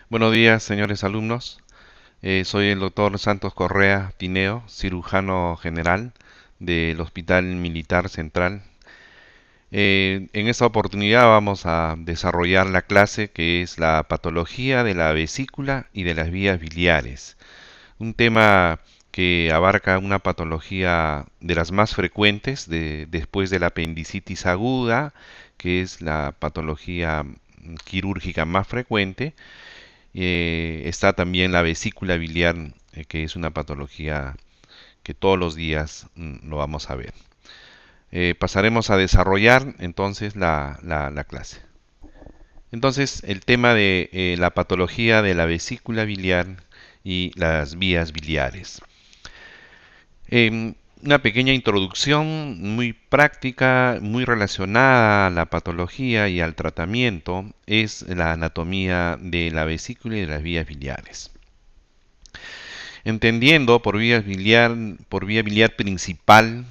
Buenos días, señores alumnos. Soy el doctor Santos Correa Tineo, cirujano general del Hospital Militar Central. En esta oportunidad vamos a desarrollar la clase que es la patología de la vesícula y de las vías biliares. Un tema que abarca una patología de las más frecuentes después de la apendicitis aguda, que es la patología quirúrgica más frecuente. Está también la vesícula biliar, que es una patología que todos los días lo vamos a ver. Pasaremos a desarrollar entonces la clase. Entonces, el tema de la patología de la vesícula biliar y las vías biliares. Una pequeña introducción muy práctica, muy relacionada a la patología y al tratamiento, es la anatomía de la vesícula y de las vías biliares. Entendiendo por vía biliar principal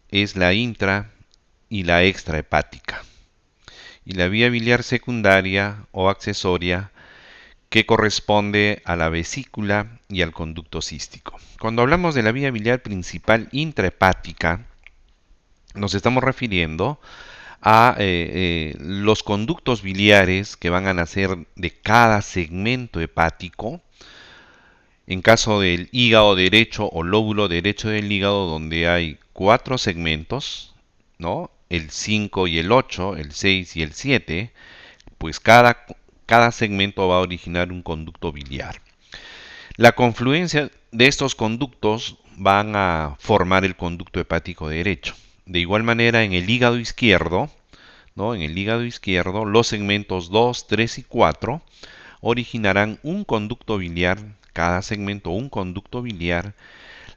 es la intra y la extrahepática, y la vía biliar secundaria o accesoria que corresponde a la vesícula y al conducto cístico. Cuando hablamos de la vía biliar principal intrahepática, nos estamos refiriendo a los conductos biliares que van a nacer de cada segmento hepático. En caso del hígado derecho o lóbulo derecho del hígado, donde hay 4 segmentos, ¿no? El 5 y el 8, el 6 y el 7, pues cada segmento va a originar un conducto biliar. La confluencia de estos conductos van a formar el conducto hepático derecho. De igual manera, en el hígado izquierdo, ¿no? En el hígado izquierdo, los segmentos 2, 3 y 4 originarán un conducto biliar, cada segmento un conducto biliar.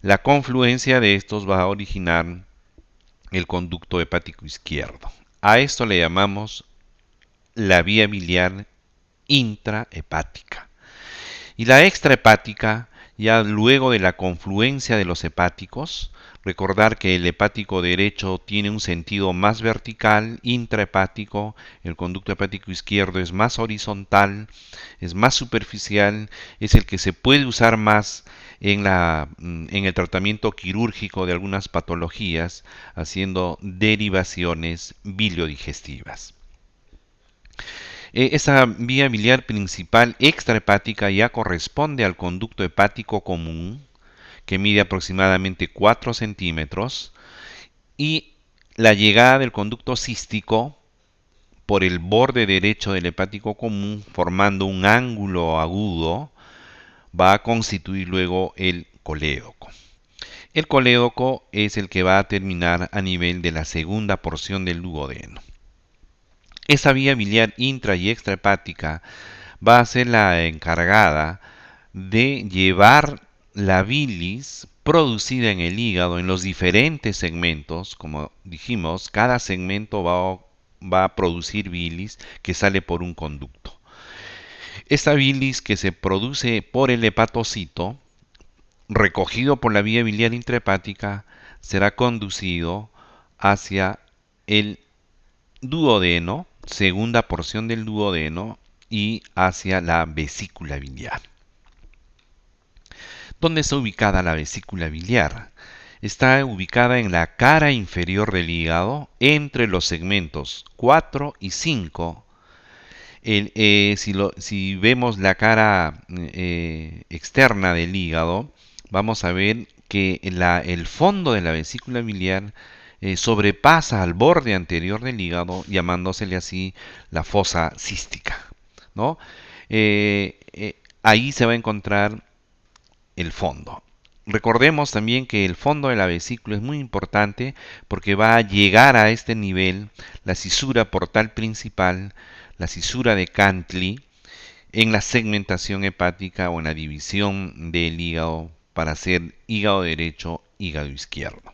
La confluencia de estos va a originar el conducto hepático izquierdo. A esto le llamamos la vía biliar intrahepática. Y la extrahepática, ya luego de la confluencia de los hepáticos, recordar que el hepático derecho tiene un sentido más vertical, intrahepático, el conducto hepático izquierdo es más horizontal, es más superficial, es el que se puede usar más en el tratamiento quirúrgico de algunas patologías, haciendo derivaciones biliodigestivas. Esa vía biliar principal extrahepática ya corresponde al conducto hepático común, que mide aproximadamente 4 centímetros, y la llegada del conducto cístico por el borde derecho del hepático común, formando un ángulo agudo, va a constituir luego el colédoco. El colédoco es el que va a terminar a nivel de la segunda porción del duodeno. Esa vía biliar intra y extrahepática va a ser la encargada de llevar la bilis producida en el hígado en los diferentes segmentos. Como dijimos, cada segmento va a producir bilis que sale por un conducto. Esta bilis que se produce por el hepatocito, recogido por la vía biliar intrahepática, será conducido hacia el duodeno, segunda porción del duodeno, y hacia la vesícula biliar. ¿Dónde está ubicada la vesícula biliar? Está ubicada en la cara inferior del hígado, entre los segmentos 4 y 5. Si vemos la cara externa del hígado, vamos a ver que el fondo de la vesícula biliar sobrepasa al borde anterior del hígado, llamándosele así la fosa cística, ¿no? Ahí se va a encontrar el fondo. Recordemos también que el fondo de la vesícula es muy importante porque va a llegar a este nivel la cisura portal principal, la cisura de Cantley, en la segmentación hepática o en la división del hígado para hacer hígado derecho, hígado izquierdo.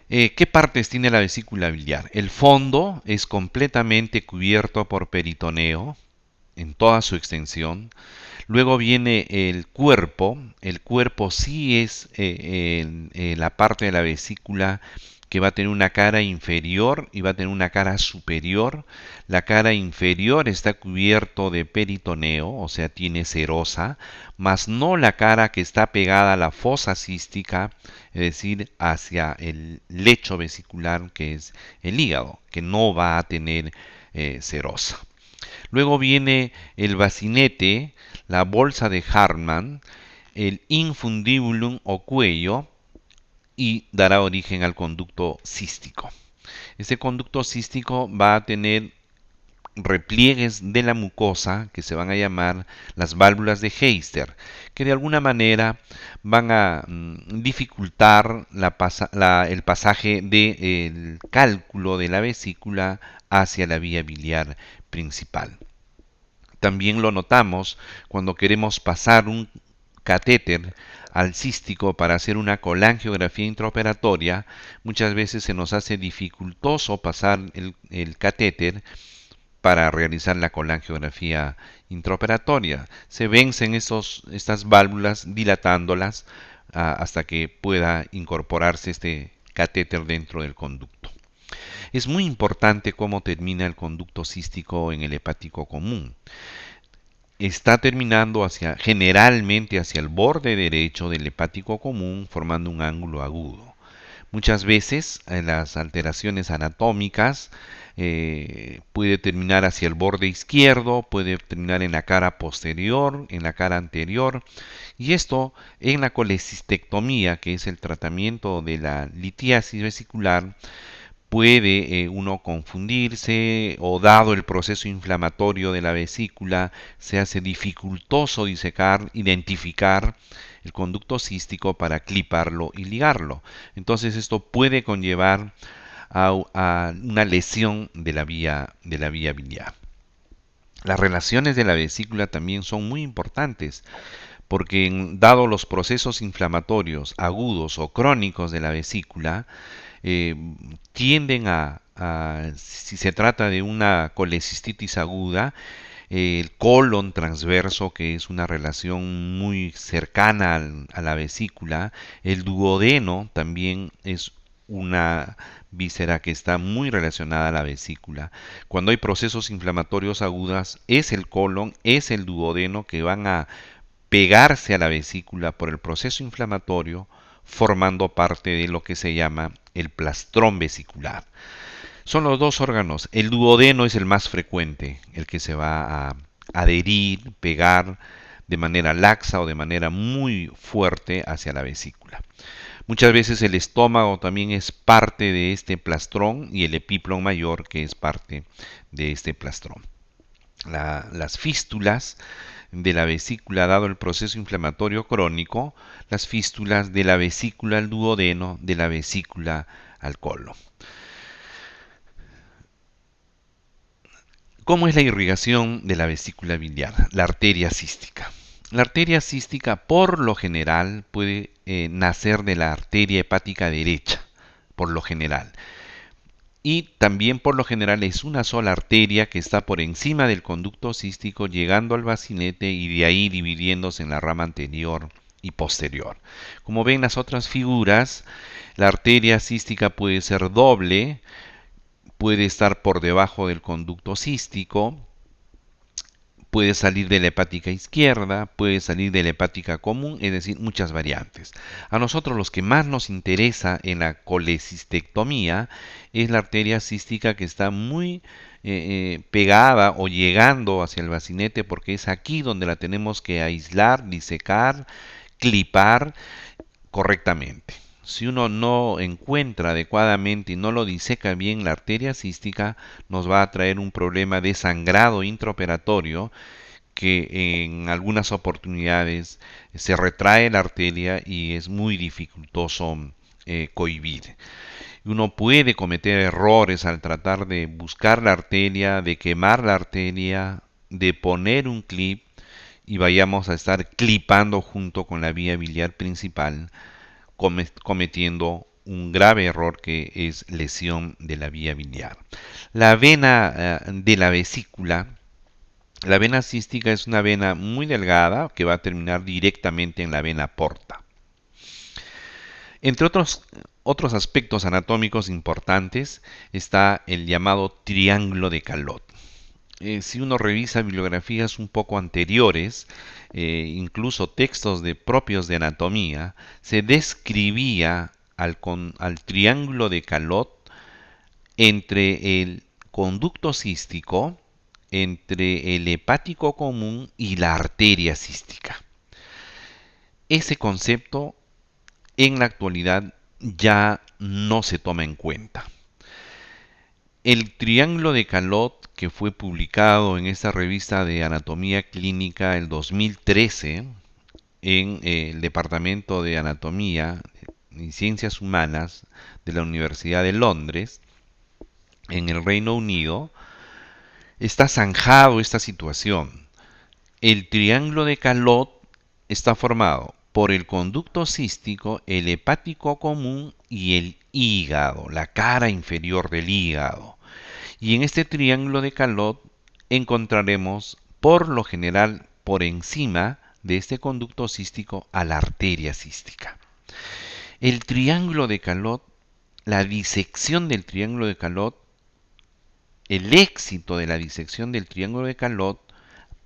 ¿Qué partes tiene la vesícula biliar? El fondo es completamente cubierto por peritoneo en toda su extensión. Luego viene el cuerpo. El cuerpo sí es la parte de la vesícula que va a tener una cara inferior y va a tener una cara superior. La cara inferior está cubierto de peritoneo, o sea, tiene serosa, mas no la cara que está pegada a la fosa cística, es decir, hacia el lecho vesicular, que es el hígado, que no va a tener serosa. Luego viene el bacinete, la bolsa de Hartmann, el infundibulum o cuello, y dará origen al conducto cístico. Este conducto cístico va a tener repliegues de la mucosa que se van a llamar las válvulas de Heister, que de alguna manera van a dificultar el pasaje del cálculo de la vesícula hacia la vía biliar principal. También lo notamos cuando queremos pasar un catéter al cístico para hacer una colangiografía intraoperatoria. Muchas veces se nos hace dificultoso pasar el catéter para realizar la colangiografía intraoperatoria. Se vencen estas válvulas dilatándolas hasta que pueda incorporarse este catéter dentro del conducto. Es muy importante cómo termina el conducto cístico en el hepático común. Está terminando generalmente hacia el borde derecho del hepático común, formando un ángulo agudo. Muchas veces en las alteraciones anatómicas puede terminar hacia el borde izquierdo, puede terminar en la cara posterior, en la cara anterior, y esto en la colecistectomía, que es el tratamiento de la litiasis vesicular, puede uno confundirse, o dado el proceso inflamatorio de la vesícula, se hace dificultoso identificar el conducto cístico para cliparlo y ligarlo. Entonces esto puede conllevar a una lesión de la vía biliar. Las relaciones de la vesícula también son muy importantes, porque dado los procesos inflamatorios agudos o crónicos de la vesícula, tienden si se trata de una colecistitis aguda, el colon transverso, que es una relación muy cercana a la vesícula, el duodeno también es una víscera que está muy relacionada a la vesícula. Cuando hay procesos inflamatorios agudos, es el colon, es el duodeno que van a pegarse a la vesícula por el proceso inflamatorio, formando parte de lo que se llama el plastrón vesicular. Son los dos órganos. El duodeno es el más frecuente, el que se va a adherir, pegar de manera laxa o de manera muy fuerte hacia la vesícula. Muchas veces el estómago también es parte de este plastrón, y el epíplon mayor, que es parte de este plastrón. Las fístulas de la vesícula, dado el proceso inflamatorio crónico, las fístulas de la vesícula al duodeno, de la vesícula al colon. ¿Cómo es la irrigación de la vesícula biliar? La arteria cística. La arteria cística, por lo general, puede nacer de la arteria hepática derecha, por lo general. Y también por lo general es una sola arteria que está por encima del conducto cístico, llegando al bacinete y de ahí dividiéndose en la rama anterior y posterior. Como ven las otras figuras, la arteria cística puede ser doble, puede estar por debajo del conducto cístico, puede salir de la hepática izquierda, puede salir de la hepática común, es decir, muchas variantes. A nosotros los que más nos interesa en la colecistectomía es la arteria cística, que está muy pegada o llegando hacia el bacinete, porque es aquí donde la tenemos que aislar, disecar, clipar correctamente. Si uno no encuentra adecuadamente y no lo diseca bien la arteria cística, nos va a traer un problema de sangrado intraoperatorio, que en algunas oportunidades se retrae la arteria y es muy dificultoso cohibir. Uno puede cometer errores al tratar de buscar la arteria, de quemar la arteria, de poner un clip, y vayamos a estar clipando junto con la vía biliar principal, cometiendo un grave error, que es lesión de la vía biliar. La vena de la vesícula, la vena cística, es una vena muy delgada que va a terminar directamente en la vena porta. Entre otros otros aspectos anatómicos importantes está el llamado triángulo de Calot. Si uno revisa bibliografías un poco anteriores, incluso textos propios de anatomía, se describía al triángulo de Calot entre el conducto cístico, entre el hepático común y la arteria cística. Ese concepto en la actualidad ya no se toma en cuenta. El triángulo de Calot, que fue publicado en esta revista de Anatomía Clínica el 2013 en el Departamento de Anatomía y Ciencias Humanas de la Universidad de Londres, en el Reino Unido, está zanjado esta situación. El triángulo de Calot está formado por el conducto cístico, el hepático común y el hígado, la cara inferior del hígado. Y en este triángulo de Calot encontraremos por lo general por encima de este conducto cístico a la arteria cística. El triángulo de Calot, la disección del triángulo de Calot, el éxito de la disección del triángulo de Calot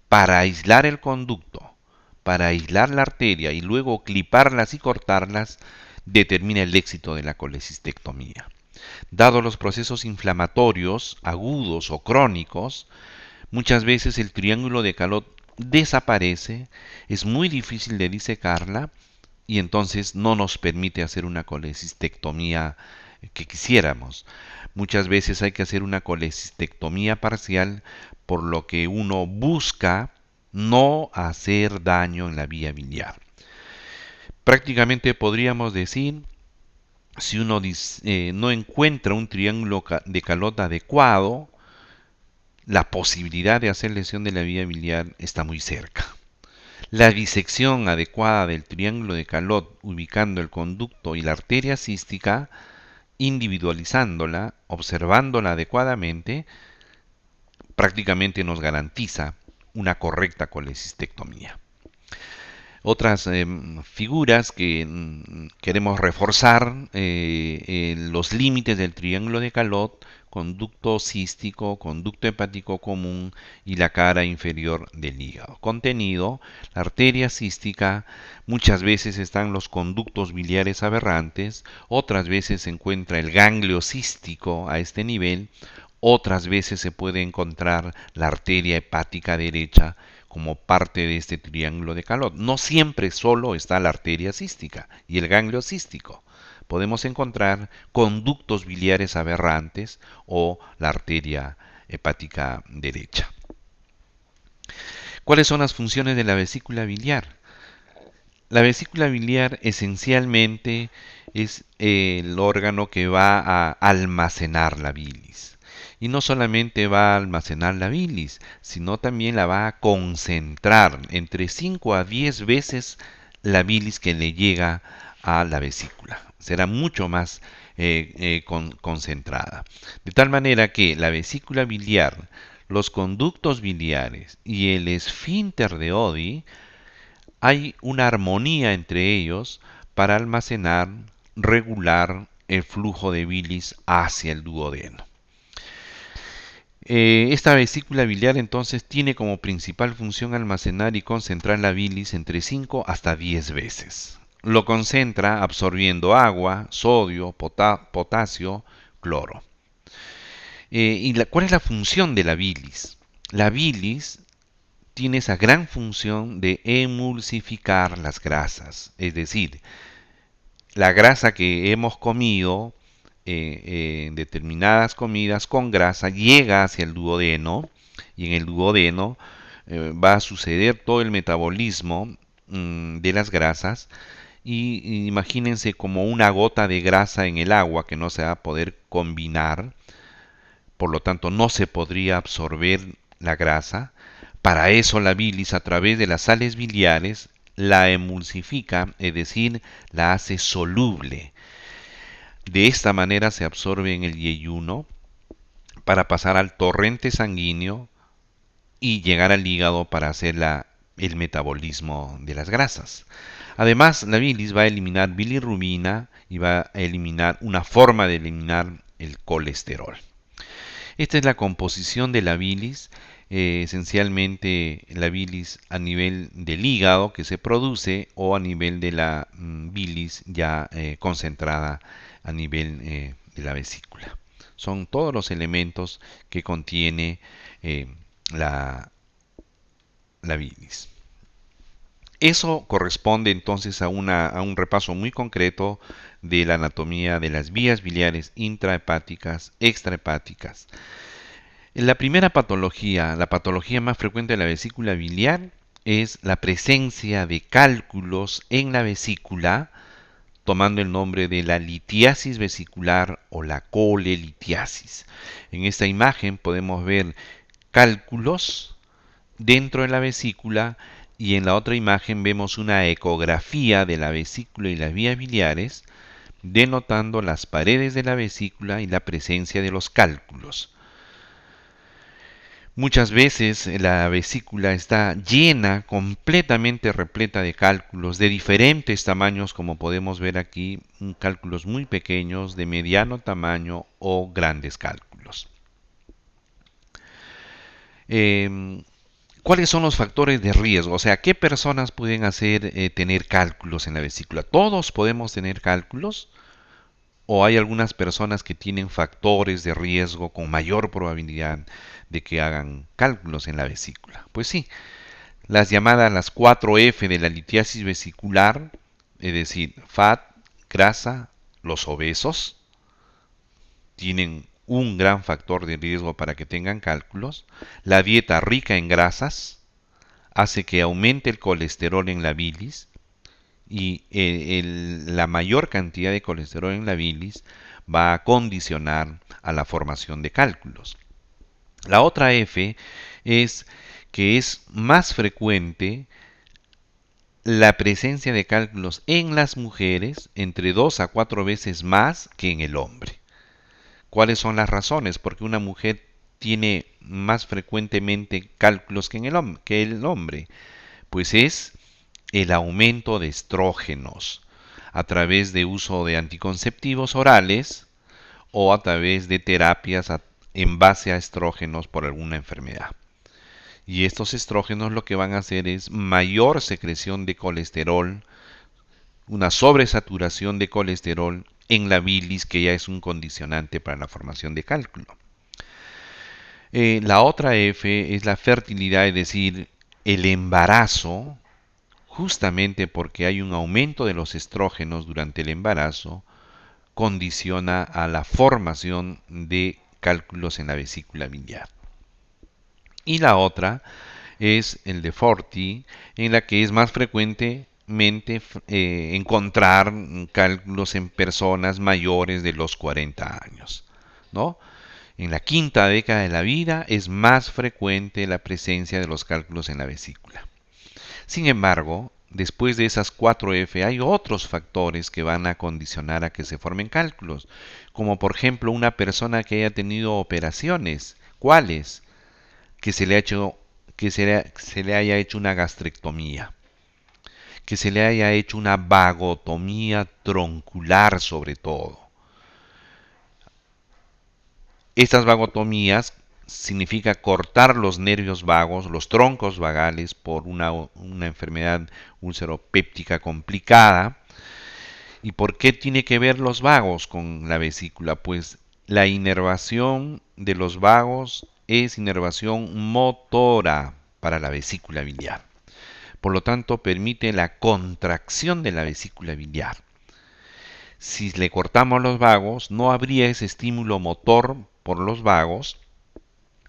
para aislar el conducto, para aislar la arteria y luego cliparlas y cortarlas, determina el éxito de la colecistectomía. Dado los procesos inflamatorios agudos o crónicos, muchas veces el triángulo de Calot desaparece, es muy difícil de disecarla y entonces no nos permite hacer una colecistectomía que quisiéramos. Muchas veces hay que hacer una colecistectomía parcial, por lo que uno busca no hacer daño en la vía biliar. Prácticamente podríamos decir, si uno no encuentra un triángulo de Calot adecuado, la posibilidad de hacer lesión de la vía biliar está muy cerca. La disección adecuada del triángulo de Calot, ubicando el conducto y la arteria cística, individualizándola, observándola adecuadamente, prácticamente nos garantiza una correcta colecistectomía. Otras figuras que queremos reforzar, los límites del triángulo de Calot, conducto cístico, conducto hepático común y la cara inferior del hígado. Contenido: la arteria cística, muchas veces están los conductos biliares aberrantes, otras veces se encuentra el ganglio cístico a este nivel, otras veces se puede encontrar la arteria hepática derecha como parte de este triángulo de Calot. No siempre solo está la arteria cística y el ganglio cístico. Podemos encontrar conductos biliares aberrantes o la arteria hepática derecha. ¿Cuáles son las funciones de la vesícula biliar? La vesícula biliar esencialmente es el órgano que va a almacenar la bilis. Y no solamente va a almacenar la bilis, sino también la va a concentrar entre 5 a 10 veces la bilis que le llega a la vesícula. Será mucho más concentrada. De tal manera que la vesícula biliar, los conductos biliares y el esfínter de Oddi, hay una armonía entre ellos para almacenar, regular el flujo de bilis hacia el duodeno. Esta vesícula biliar entonces tiene como principal función almacenar y concentrar la bilis entre 5 hasta 10 veces. Lo concentra absorbiendo agua, sodio, potasio, cloro. ¿Cuál es la función de la bilis? La bilis tiene esa gran función de emulsificar las grasas, es decir, la grasa que hemos comido en determinadas comidas con grasa llega hacia el duodeno y en el duodeno va a suceder todo el metabolismo de las grasas y imagínense como una gota de grasa en el agua que no se va a poder combinar, por lo tanto no se podría absorber la grasa. Para eso la bilis a través de las sales biliares la emulsifica, es decir, la hace soluble. De esta manera se absorbe en el yeyuno para pasar al torrente sanguíneo y llegar al hígado para hacer la el metabolismo de las grasas. Además, la bilis va a eliminar bilirrubina y va a eliminar una forma de eliminar el colesterol. Esta es la composición de la bilis, esencialmente la bilis a nivel del hígado que se produce o a nivel de la bilis ya concentrada a nivel de la vesícula. Son todos los elementos que contiene la, la bilis. Eso corresponde entonces a un repaso muy concreto de la anatomía de las vías biliares intrahepáticas, extrahepáticas. La primera patología, la patología más frecuente de la vesícula biliar, es la presencia de cálculos en la vesícula, tomando el nombre de la litiasis vesicular o la colelitiasis. En esta imagen podemos ver cálculos dentro de la vesícula y en la otra imagen vemos una ecografía de la vesícula y las vías biliares, denotando las paredes de la vesícula y la presencia de los cálculos. Muchas veces la vesícula está llena, completamente repleta de cálculos de diferentes tamaños, como podemos ver aquí, cálculos muy pequeños, de mediano tamaño o grandes cálculos. ¿Cuáles son los factores de riesgo? O sea, ¿qué personas pueden tener cálculos en la vesícula? ¿Todos podemos tener cálculos? ¿O hay algunas personas que tienen factores de riesgo con mayor probabilidad de que hagan cálculos en la vesícula? Pues sí, las 4F de la litiasis vesicular, es decir, fat, grasa, los obesos, tienen un gran factor de riesgo para que tengan cálculos. La dieta rica en grasas hace que aumente el colesterol en la bilis y la mayor cantidad de colesterol en la bilis va a condicionar a la formación de cálculos. La otra F es que es más frecuente la presencia de cálculos en las mujeres entre 2 a 4 veces más que en el hombre. ¿Cuáles son las razones? Porque una mujer tiene más frecuentemente cálculos que el hombre. Pues es el aumento de estrógenos a través de uso de anticonceptivos orales o a través de terapias en base a estrógenos por alguna enfermedad. Y estos estrógenos lo que van a hacer es mayor secreción de colesterol, una sobresaturación de colesterol en la bilis, que ya es un condicionante para la formación de cálculo. La otra F es la fertilidad, es decir, el embarazo, justamente porque hay un aumento de los estrógenos durante el embarazo, condiciona a la formación de cálculos en la vesícula biliar. Y la otra es el de Forti, en la que es más frecuentemente encontrar cálculos en personas mayores de los 40 años, ¿no? En la quinta década de la vida es más frecuente la presencia de los cálculos en la vesícula. Sin embargo, después de esas 4F hay otros factores que van a condicionar a que se formen cálculos, como por ejemplo una persona que haya tenido operaciones. ¿Cuáles? Que se le haya hecho una gastrectomía, que se le haya hecho una vagotomía troncular sobre todo. Estas vagotomías significa cortar los nervios vagos, los troncos vagales, por una enfermedad ulceropéptica complicada. ¿Y por qué tiene que ver los vagos con la vesícula? Pues la inervación de los vagos es inervación motora para la vesícula biliar. Por lo tanto, permite la contracción de la vesícula biliar. Si le cortamos los vagos, no habría ese estímulo motor por los vagos,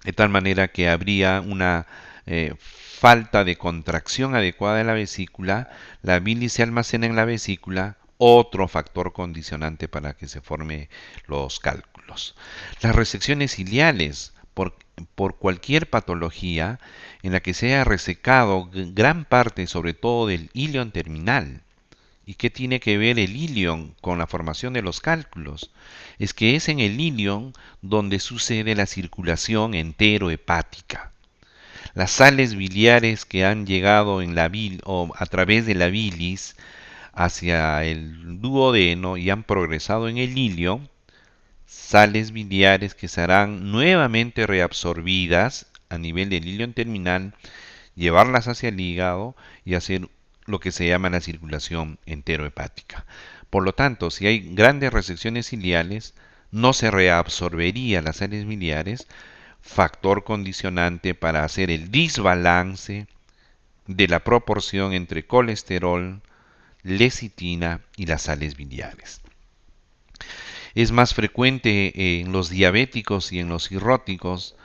de tal manera que habría una falta de contracción adecuada de la vesícula, la bilis se almacena en la vesícula, otro factor condicionante para que se formen los cálculos. Las resecciones ileales por cualquier patología en la que se haya resecado gran parte, sobre todo del ilion terminal. ¿Y qué tiene que ver el ilion con la formación de los cálculos? Es que es en el ilion donde sucede la circulación enterohepática. Las sales biliares que han llegado en la o a través de la bilis hacia el duodeno y han progresado en el ilio, sales biliares que serán nuevamente reabsorbidas a nivel del ilio terminal, llevarlas hacia el hígado y hacer lo que se llama la circulación enterohepática. Por lo tanto, si hay grandes resecciones ciliares, no se reabsorbería las sales biliares, factor condicionante para hacer el desbalance de la proporción entre colesterol, lecitina y las sales biliares. Es más frecuente en los diabéticos y en los cirróticos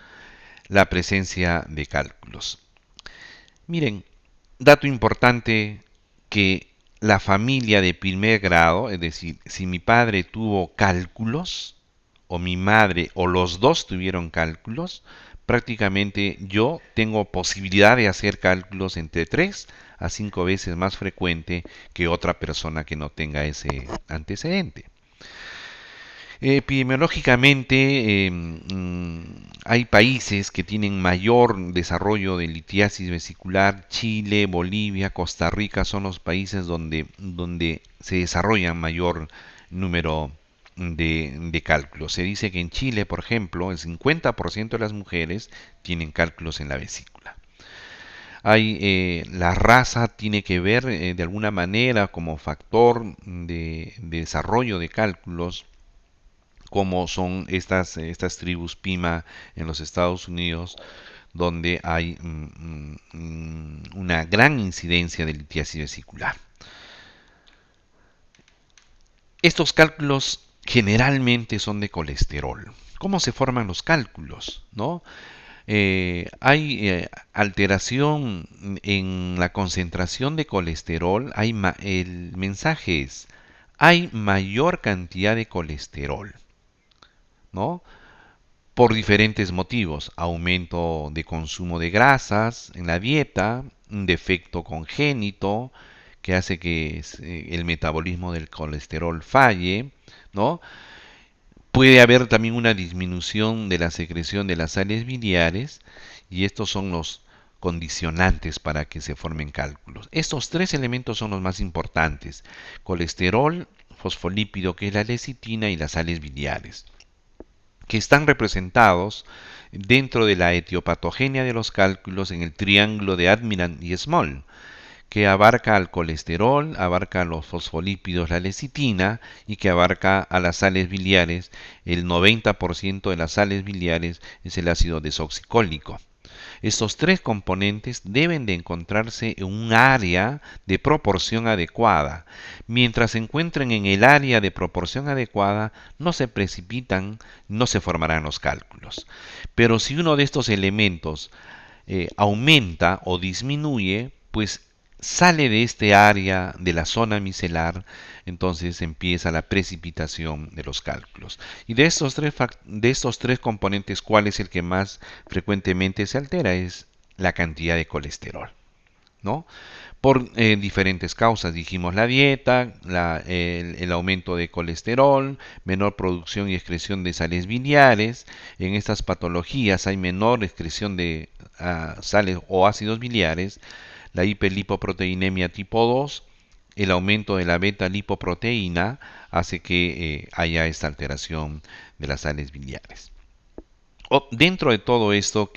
la presencia de cálculos. Miren, dato importante, que la familia de primer grado, es decir, si mi padre tuvo cálculos, o mi madre, o los dos tuvieron cálculos, prácticamente yo tengo posibilidad de hacer cálculos entre 3 a 5 veces más frecuente que otra persona que no tenga ese antecedente. Epidemiológicamente, hay países que tienen mayor desarrollo de litiasis vesicular. Chile, Bolivia, Costa Rica son los países donde se desarrollan mayor número de cálculos. Se dice que en Chile, por ejemplo, el 50% de las mujeres tienen cálculos en la vesícula. La raza tiene que ver de alguna manera como factor de desarrollo de cálculos, como son estas tribus Pima en los Estados Unidos, donde hay una gran incidencia de litiasis vesicular. Estos cálculos generalmente son de colesterol. ¿Cómo se forman los cálculos? ¿No? Hay alteración en la concentración de colesterol. El mensaje es: hay mayor cantidad de colesterol, ¿no? Por diferentes motivos: aumento de consumo de grasas en la dieta, un defecto congénito que hace que el metabolismo del colesterol falle, ¿no? Puede haber también una disminución de la secreción de las sales biliares, y estos son los condicionantes para que se formen cálculos. Estos tres elementos son los más importantes: colesterol, fosfolípido, que es la lecitina, y las sales biliares, que están representados dentro de la etiopatogenia de los cálculos en el triángulo de Admiral y Small, que abarca al colesterol, abarca a los fosfolípidos, la lecitina, y que abarca a las sales biliares. El 90% de las sales biliares es el ácido desoxicólico. Estos tres componentes deben de encontrarse en un área de proporción adecuada. Mientras se encuentren en el área de proporción adecuada, no se precipitan, no se formarán los cálculos. Pero si uno de estos elementos aumenta o disminuye, pues sale de este área de la zona micelar, entonces empieza la precipitación de los cálculos. Y de estos tres componentes, ¿cuál es el que más frecuentemente se altera? Es la cantidad de colesterol, ¿no? Por diferentes causas. Dijimos la dieta, el aumento de colesterol, menor producción y excreción de sales biliares. En estas patologías hay menor excreción de sales o ácidos biliares. La hiperlipoproteinemia tipo 2, el aumento de la beta-lipoproteína, hace que haya esta alteración de las sales biliares. Dentro de todo esto,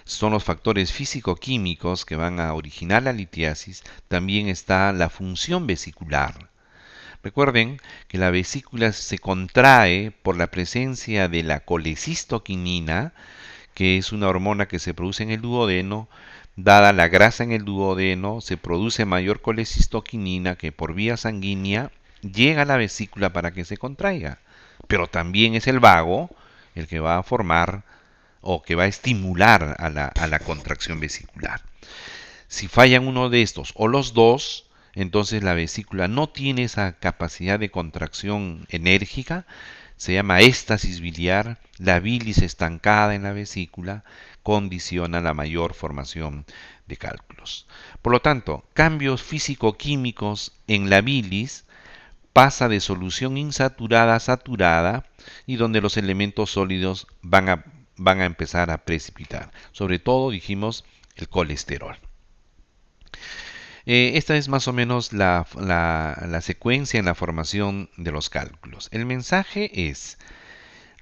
son los factores físico-químicos que van a originar la litiasis, también está la función vesicular. Recuerden que la vesícula se contrae por la presencia de la colecistoquinina, que es una hormona que se produce en el duodeno. Dada la grasa en el duodeno, se produce mayor colecistoquinina, que por vía sanguínea llega a la vesícula para que se contraiga. Pero también es el vago el que va a formar o que va a estimular a la contracción vesicular. Si fallan uno de estos o los dos, entonces la vesícula no tiene esa capacidad de contracción enérgica. Se llama éstasis biliar. La bilis estancada en la vesícula condiciona la mayor formación de cálculos. Por lo tanto, cambios físico-químicos en la bilis pasa de solución insaturada a saturada, y donde los elementos sólidos van van a empezar a precipitar. Sobre todo, dijimos, el colesterol. Esta es más o menos la secuencia en la formación de los cálculos. El mensaje es: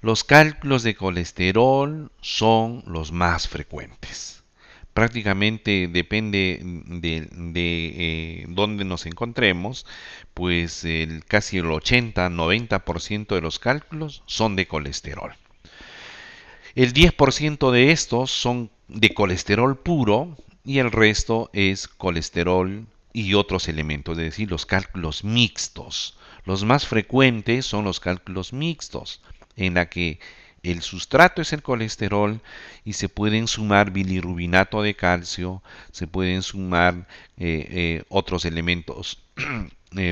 los cálculos de colesterol son los más frecuentes. Prácticamente depende de dónde nos encontremos, pues casi el 80-90% de los cálculos son de colesterol. El 10% de estos son de colesterol puro y el resto es colesterol y otros elementos, es decir, los cálculos mixtos. Los más frecuentes son los cálculos mixtos, en la que el sustrato es el colesterol y se pueden sumar bilirrubinato de calcio, se pueden sumar otros elementos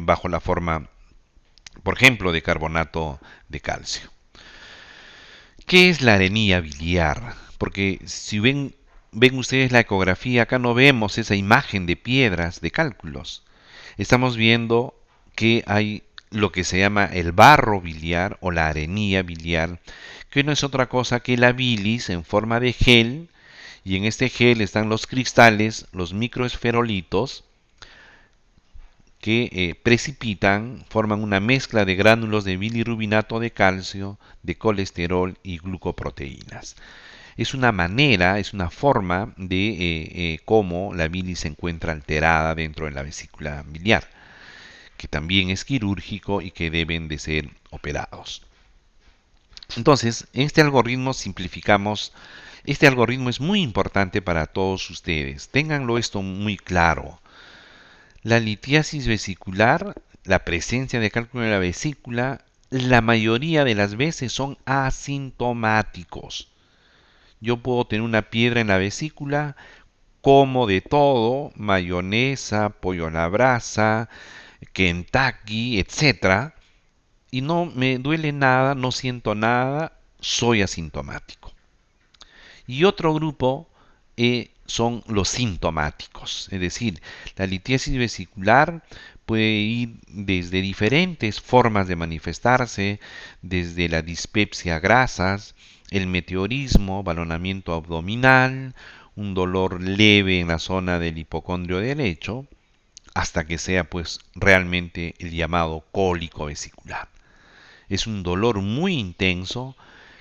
bajo la forma, por ejemplo, de carbonato de calcio. ¿Qué es la arenilla biliar? Porque si ven ustedes la ecografía, acá no vemos esa imagen de piedras de cálculos. Estamos viendo que hay lo que se llama el barro biliar o la arenilla biliar, que no es otra cosa que la bilis en forma de gel, y en este gel están los cristales, los microesferolitos, que precipitan, forman una mezcla de gránulos de bilirrubinato de calcio, de colesterol y glucoproteínas. Es una manera, es una forma de cómo la bilis se encuentra alterada dentro de la vesícula biliar, que también es quirúrgico y que deben de ser operados. Entonces, en este algoritmo simplificamos. Este algoritmo es muy importante para todos ustedes. Ténganlo esto muy claro. La litiasis vesicular, la presencia de cálculo en la vesícula, la mayoría de las veces son asintomáticos. Yo puedo tener una piedra en la vesícula, como de todo, mayonesa, pollo a la brasa, Kentucky, etc. Y no me duele nada, no siento nada, soy asintomático. Y otro grupo son los sintomáticos, es decir, la litiasis vesicular puede ir desde diferentes formas de manifestarse, desde la dispepsia a grasas, el meteorismo, balonamiento abdominal, un dolor leve en la zona del hipocondrio derecho, hasta que sea pues realmente el llamado cólico vesicular. Es un dolor muy intenso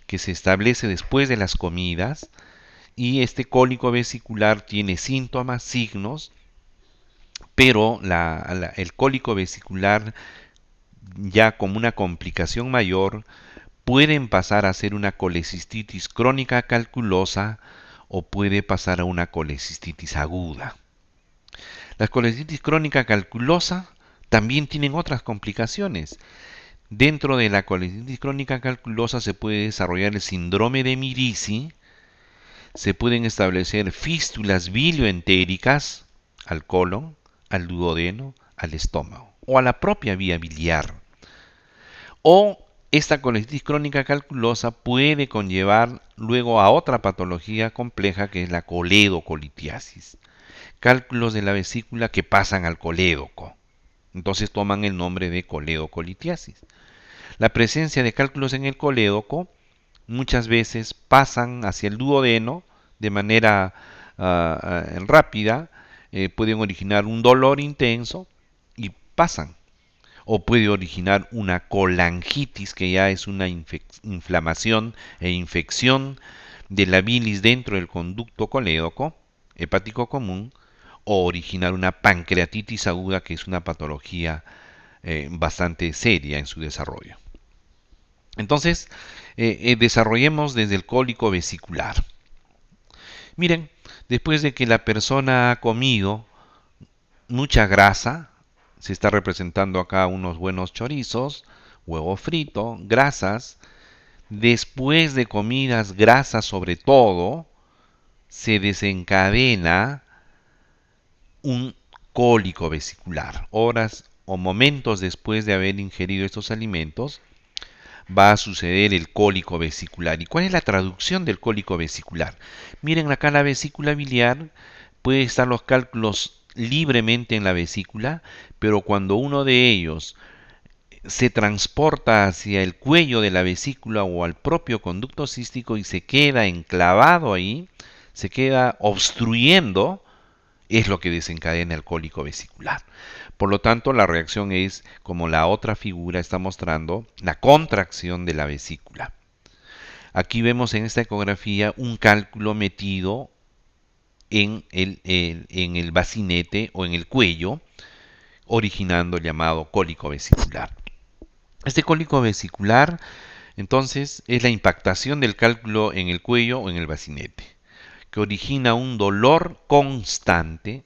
que se establece después de las comidas, y este cólico vesicular tiene síntomas, signos, pero el cólico vesicular, ya como una complicación mayor, pueden pasar a ser una colecistitis crónica calculosa o puede pasar a una colecistitis aguda. La colecistitis crónica calculosa también tienen otras complicaciones. Dentro de la colecistitis crónica calculosa se puede desarrollar el síndrome de Mirici, se pueden establecer fístulas bilioentéricas al colon, al duodeno, al estómago o a la propia vía biliar. O esta colecistitis crónica calculosa puede conllevar luego a otra patología compleja que es la coledocolitiasis. Cálculos de la vesícula que pasan al colédoco. Entonces toman el nombre de coledocolitiasis. La presencia de cálculos en el colédoco muchas veces pasan hacia el duodeno de manera rápida, pueden originar un dolor intenso y pasan. O puede originar una colangitis, que ya es una inflamación e infección de la bilis dentro del conducto colédoco, hepático común, o originar una pancreatitis aguda, que es una patología bastante seria en su desarrollo. Entonces, desarrollemos desde el cólico vesicular. Miren, después de que la persona ha comido mucha grasa, se está representando acá unos buenos chorizos, huevo frito, grasas. Después de comidas grasas sobre todo, se desencadena un cólico vesicular. Horas o momentos después de haber ingerido estos alimentos, va a suceder el cólico vesicular. ¿Y cuál es la traducción del cólico vesicular? Miren acá la vesícula biliar, puede estar los cálculos libremente en la vesícula, pero cuando uno de ellos se transporta hacia el cuello de la vesícula o al propio conducto cístico y se queda enclavado ahí, se queda obstruyendo, es lo que desencadena el cólico vesicular. Por lo tanto, la reacción es, como la otra figura está mostrando, la contracción de la vesícula. Aquí vemos en esta ecografía un cálculo metido en el bacinete o en el cuello, originando el llamado cólico vesicular. Este cólico vesicular, entonces, es la impactación del cálculo en el cuello o en el bacinete, que origina un dolor constante.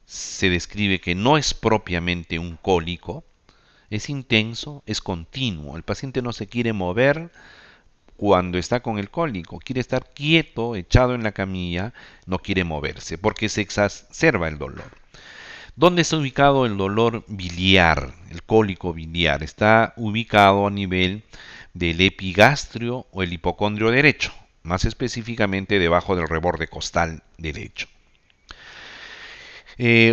Se describe que no es propiamente un cólico, es intenso, es continuo. El paciente no se quiere mover cuando está con el cólico, quiere estar quieto, echado en la camilla, no quiere moverse, porque se exacerba el dolor. ¿Dónde está ubicado el dolor biliar, el cólico biliar? Está ubicado a nivel del epigastrio o el hipocondrio derecho, más específicamente debajo del reborde costal derecho.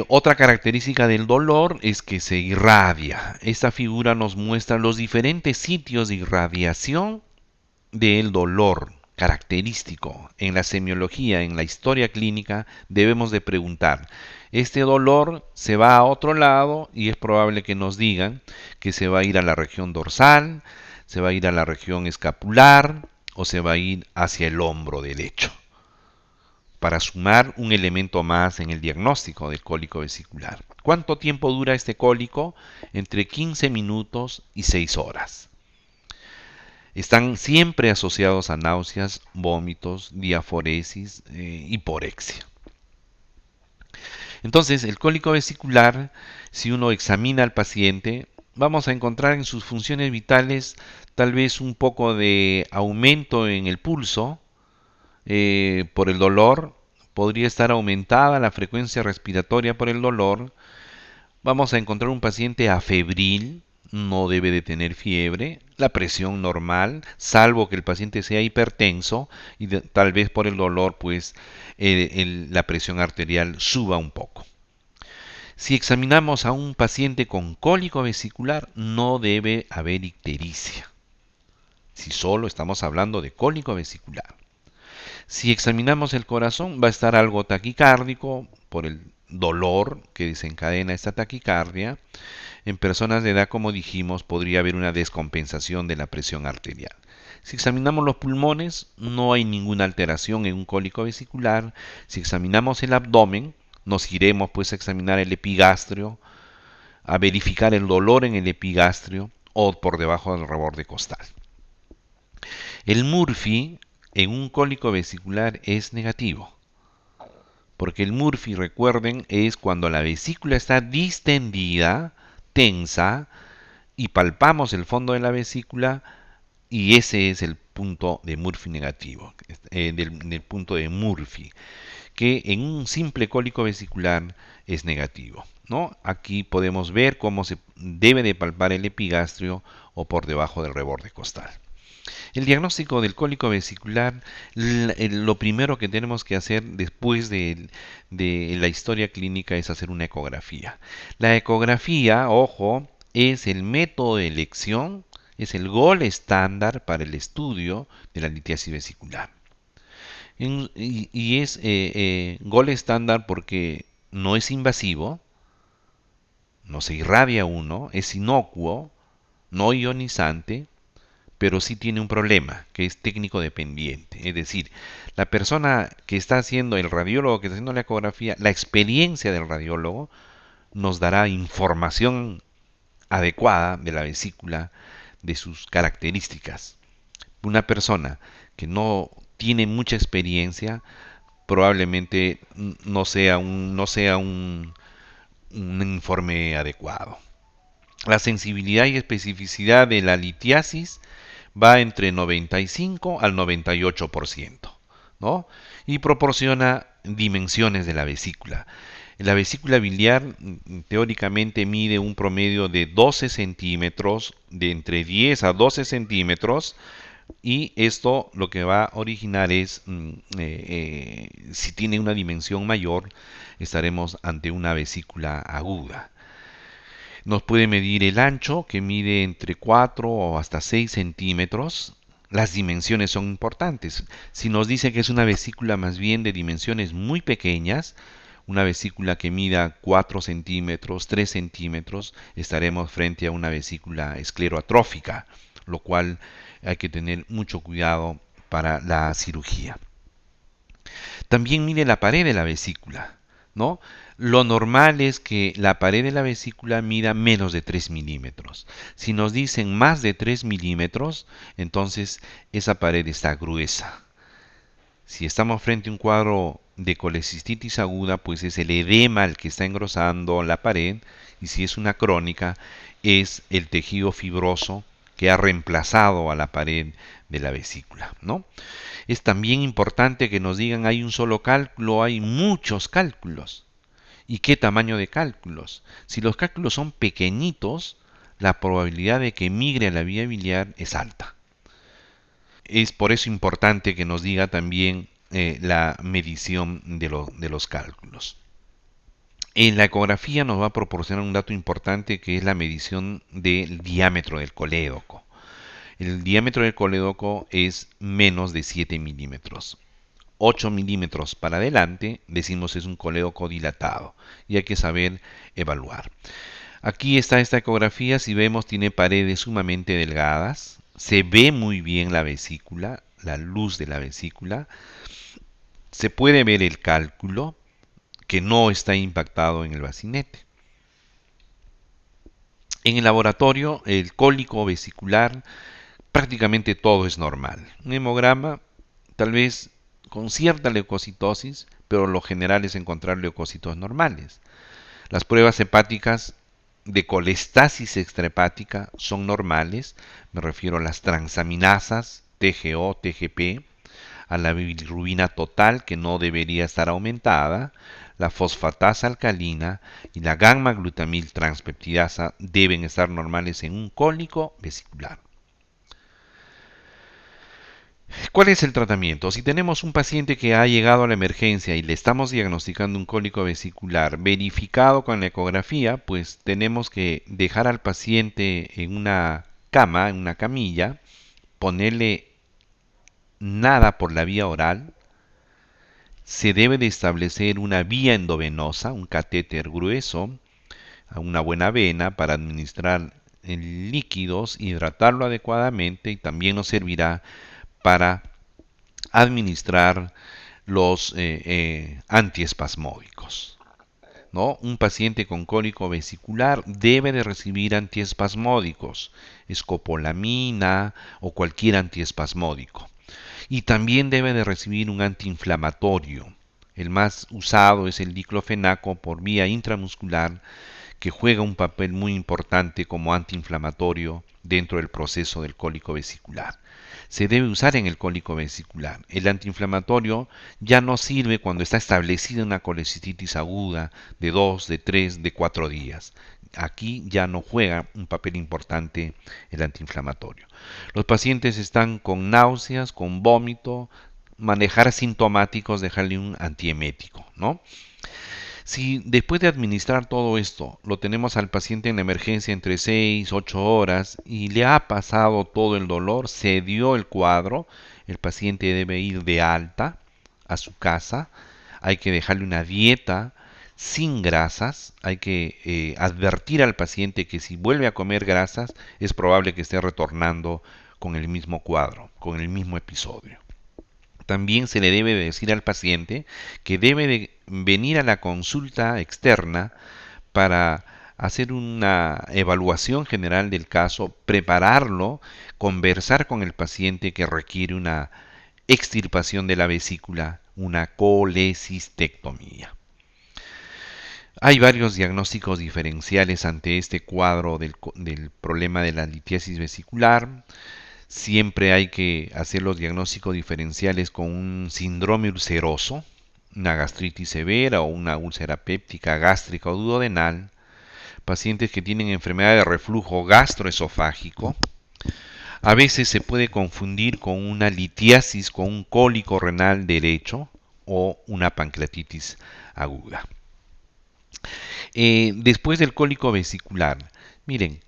Otra característica del dolor es que se irradia. Esta figura nos muestra los diferentes sitios de irradiación del dolor característico. En la semiología, en la historia clínica, debemos de preguntar, este dolor se va a otro lado y es probable que nos digan que se va a ir a la región dorsal, se va a ir a la región escapular o se va a ir hacia el hombro derecho, para sumar un elemento más en el diagnóstico del cólico vesicular. ¿Cuánto tiempo dura este cólico? Entre 15 minutos y 6 horas. Están siempre asociados a náuseas, vómitos, diaforesis, hiporexia. Entonces, el cólico vesicular, si uno examina al paciente, vamos a encontrar en sus funciones vitales tal vez un poco de aumento en el pulso por el dolor, podría estar aumentada la frecuencia respiratoria por el dolor. Vamos a encontrar un paciente afebril, no debe de tener fiebre, la presión normal, salvo que el paciente sea hipertenso y tal vez por el dolor pues la presión arterial suba un poco. Si examinamos a un paciente con cólico vesicular, no debe haber ictericia, si solo estamos hablando de cólico vesicular. Si examinamos el corazón, va a estar algo taquicárdico por el dolor que desencadena esta taquicardia. En personas de edad, como dijimos, podría haber una descompensación de la presión arterial. Si examinamos los pulmones, no hay ninguna alteración en un cólico vesicular. Si examinamos el abdomen, nos iremos pues a examinar el epigastrio, a verificar el dolor en el epigastrio o por debajo del reborde costal. El Murphy en un cólico vesicular es negativo, porque el Murphy, recuerden, es cuando la vesícula está distendida, tensa, y palpamos el fondo de la vesícula, y ese es el punto de Murphy negativo, del punto de Murphy, que en un simple cólico vesicular es negativo, ¿no? Aquí podemos ver cómo se debe de palpar el epigastrio o por debajo del reborde costal. El diagnóstico del cólico vesicular, lo primero que tenemos que hacer después de la historia clínica es hacer una ecografía. La ecografía, ojo, es el método de elección, es el gold estándar para el estudio de la litiasis vesicular. Y es gold estándar porque no es invasivo, no se irradia uno, es inocuo, no ionizante, pero sí tiene un problema, que es técnico dependiente. Es decir, la persona que está haciendo, el radiólogo que está haciendo la ecografía, la experiencia del radiólogo nos dará información adecuada de la vesícula, de sus características. Una persona que no tiene mucha experiencia probablemente no sea un informe adecuado. La sensibilidad y especificidad de la litiasis va entre 95 al 98%, ¿no? Y proporciona dimensiones de la vesícula. La vesícula biliar teóricamente mide un promedio de 12 centímetros, de entre 10 a 12 centímetros, y esto lo que va a originar es, si tiene una dimensión mayor, estaremos ante una vesícula aguda. Nos puede medir el ancho, que mide entre 4 o hasta 6 centímetros. Las dimensiones son importantes. Si nos dice que es una vesícula más bien de dimensiones muy pequeñas, una vesícula que mida 4 centímetros, 3 centímetros, estaremos frente a una vesícula escleroatrófica, lo cual hay que tener mucho cuidado para la cirugía. También mide la pared de la vesícula, ¿no? Lo normal es que la pared de la vesícula mida menos de 3 milímetros. Si nos dicen más de 3 milímetros, entonces esa pared está gruesa. Si estamos frente a un cuadro de colecistitis aguda, pues es el edema el que está engrosando la pared, y si es una crónica, es el tejido fibroso que ha reemplazado a la pared de la vesícula, ¿no? Es también importante que nos digan hay un solo cálculo, hay muchos cálculos. ¿Y qué tamaño de cálculos? Si los cálculos son pequeñitos, la probabilidad de que migre a la vía biliar es alta. Es por eso importante que nos diga también la medición de los cálculos. En la ecografía nos va a proporcionar un dato importante que es la medición del diámetro del colédoco. El diámetro del colédoco es menos de 7 milímetros. 8 milímetros para adelante decimos es un colédoco dilatado y hay que saber evaluar. Aquí está esta ecografía, si vemos tiene paredes sumamente delgadas, se ve muy bien la vesícula, la luz de la vesícula, se puede ver el cálculo que no está impactado en el bacinete. En el laboratorio, el cólico vesicular, prácticamente todo es normal. Un hemograma, tal vez con cierta leucocitosis, pero lo general es encontrar leucocitos normales. Las pruebas hepáticas de colestasis extrahepática son normales, me refiero a las transaminasas, TGO, TGP, a la bilirrubina total que no debería estar aumentada, la fosfatasa alcalina y la gamma glutamil transpeptidasa deben estar normales en un cólico vesicular. ¿Cuál es el tratamiento? Si tenemos un paciente que ha llegado a la emergencia y le estamos diagnosticando un cólico vesicular verificado con la ecografía, pues tenemos que dejar al paciente en una cama, en una camilla, ponerle nada por la vía oral, se debe de establecer una vía endovenosa, un catéter grueso, a una buena vena para administrar líquidos, hidratarlo adecuadamente y también nos servirá para administrar los antiespasmódicos, ¿no? Un paciente con cólico vesicular debe de recibir antiespasmódicos, escopolamina o cualquier antiespasmódico. Y también debe de recibir un antiinflamatorio. El más usado es el diclofenaco por vía intramuscular, que juega un papel muy importante como antiinflamatorio dentro del proceso del cólico vesicular. Se debe usar en el cólico vesicular. El antiinflamatorio ya no sirve cuando está establecida una colecistitis aguda de 2, de 3, de 4 días. Aquí ya no juega un papel importante el antiinflamatorio. Los pacientes están con náuseas, con vómito, manejar sintomáticos, dejarle un antiemético, ¿no? Si después de administrar todo esto lo tenemos al paciente en emergencia entre 6, 8 horas y le ha pasado todo el dolor, se dio el cuadro, el paciente debe ir de alta a su casa, hay que dejarle una dieta sin grasas, hay que advertir al paciente que si vuelve a comer grasas es probable que esté retornando con el mismo cuadro, con el mismo episodio. También se le debe decir al paciente que debe de venir a la consulta externa para hacer una evaluación general del caso, prepararlo, conversar con el paciente que requiere una extirpación de la vesícula, una colecistectomía. Hay varios diagnósticos diferenciales ante este cuadro del problema de la litiasis vesicular. Siempre hay que hacer los diagnósticos diferenciales con un síndrome ulceroso, una gastritis severa o una úlcera péptica gástrica o duodenal, pacientes que tienen enfermedad de reflujo gastroesofágico. A veces se puede confundir con una litiasis con un cólico renal derecho o una pancreatitis aguda. Después del cólico vesicular, Miren,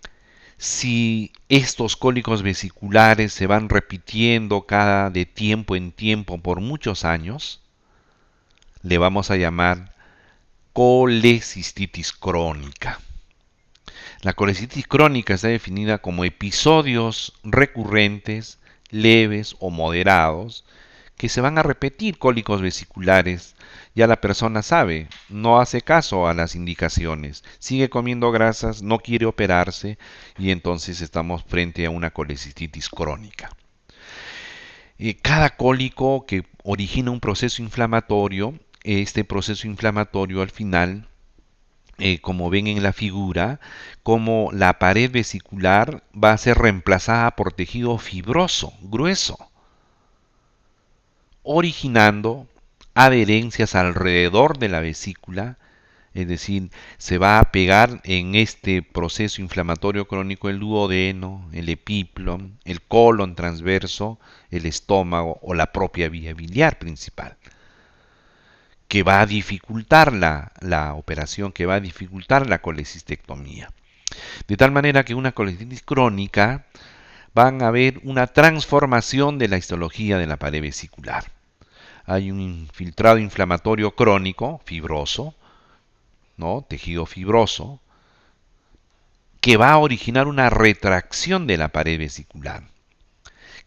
si estos cólicos vesiculares se van repitiendo cada de tiempo en tiempo por muchos años, le vamos a llamar colecistitis crónica. La colecistitis crónica está definida como episodios recurrentes, leves o moderados, que se van a repetir cólicos vesiculares. Ya la persona sabe, no hace caso a las indicaciones, sigue comiendo grasas, no quiere operarse y entonces estamos frente a una colecistitis crónica. Cada cólico que origina un proceso inflamatorio, este proceso inflamatorio al final, como ven en la figura, como la pared vesicular va a ser reemplazada por tejido fibroso, grueso, originando adherencias alrededor de la vesícula, es decir, se va a pegar en este proceso inflamatorio crónico el duodeno, el epiplon, el colon transverso, el estómago o la propia vía biliar principal, que va a dificultar la operación, que va a dificultar la colecistectomía. De tal manera que una colecistitis crónica van a ver una transformación de la histología de la pared vesicular. Hay un infiltrado inflamatorio crónico, fibroso, ¿no? Tejido fibroso, que va a originar una retracción de la pared vesicular,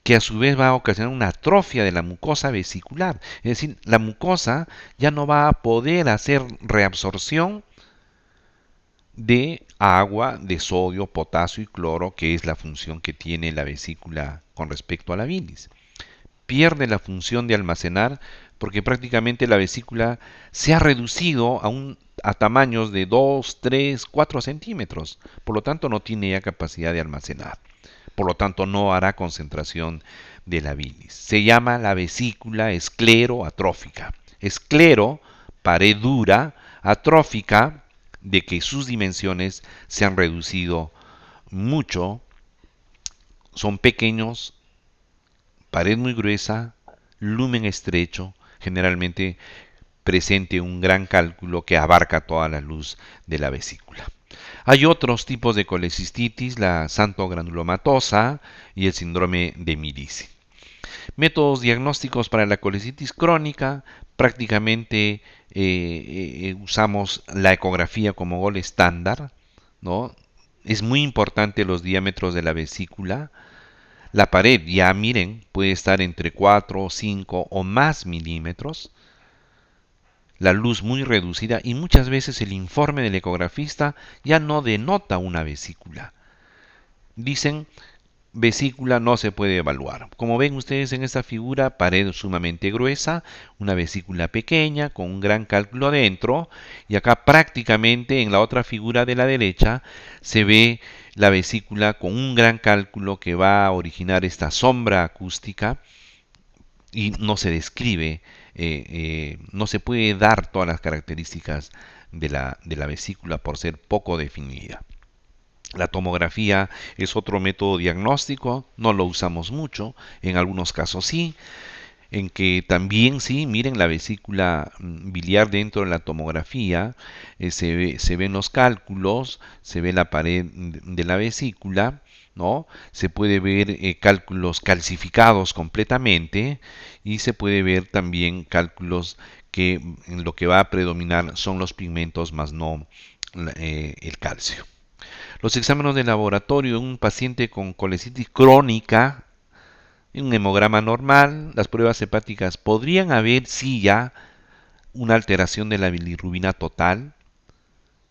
que a su vez va a ocasionar una atrofia de la mucosa vesicular. Es decir, la mucosa ya no va a poder hacer reabsorción de agua, de sodio, potasio y cloro, que es la función que tiene la vesícula con respecto a la bilis. Pierde la función de almacenar porque prácticamente la vesícula se ha reducido a tamaños de 2, 3, 4 centímetros. Por lo tanto, no tiene ya capacidad de almacenar. Por lo tanto, no hará concentración de la bilis. Se llama la vesícula escleroatrófica. Esclero, pared dura, atrófica, de que sus dimensiones se han reducido mucho, son pequeños, pared muy gruesa, lumen estrecho, generalmente presente un gran cálculo que abarca toda la luz de la vesícula. Hay otros tipos de colecistitis, la xantogranulomatosa y el síndrome de Mirici. Métodos diagnósticos para la colecistitis crónica, prácticamente usamos la ecografía como gol estándar, ¿no? Es muy importante los diámetros de la vesícula. La pared, ya miren, puede estar entre 4, 5 o más milímetros. La luz muy reducida y muchas veces el informe del ecografista ya no denota una vesícula. Dicen vesícula no se puede evaluar. Como ven ustedes en esta figura, pared sumamente gruesa, una vesícula pequeña con un gran cálculo adentro, y acá prácticamente en la otra figura de la derecha se ve la vesícula con un gran cálculo que va a originar esta sombra acústica y no se describe, no se puede dar todas las características de la vesícula por ser poco definida. La tomografía es otro método diagnóstico, no lo usamos mucho, en algunos casos sí, en que también sí, miren la vesícula biliar dentro de la tomografía, se ven los cálculos, se ve la pared de la vesícula, ¿no? Se puede ver cálculos calcificados completamente y se puede ver también cálculos que en lo que va a predominar son los pigmentos más no el calcio. Los exámenes de laboratorio en un paciente con colecitis crónica, en un hemograma normal, las pruebas hepáticas podrían haber sí ya una alteración de la bilirrubina total,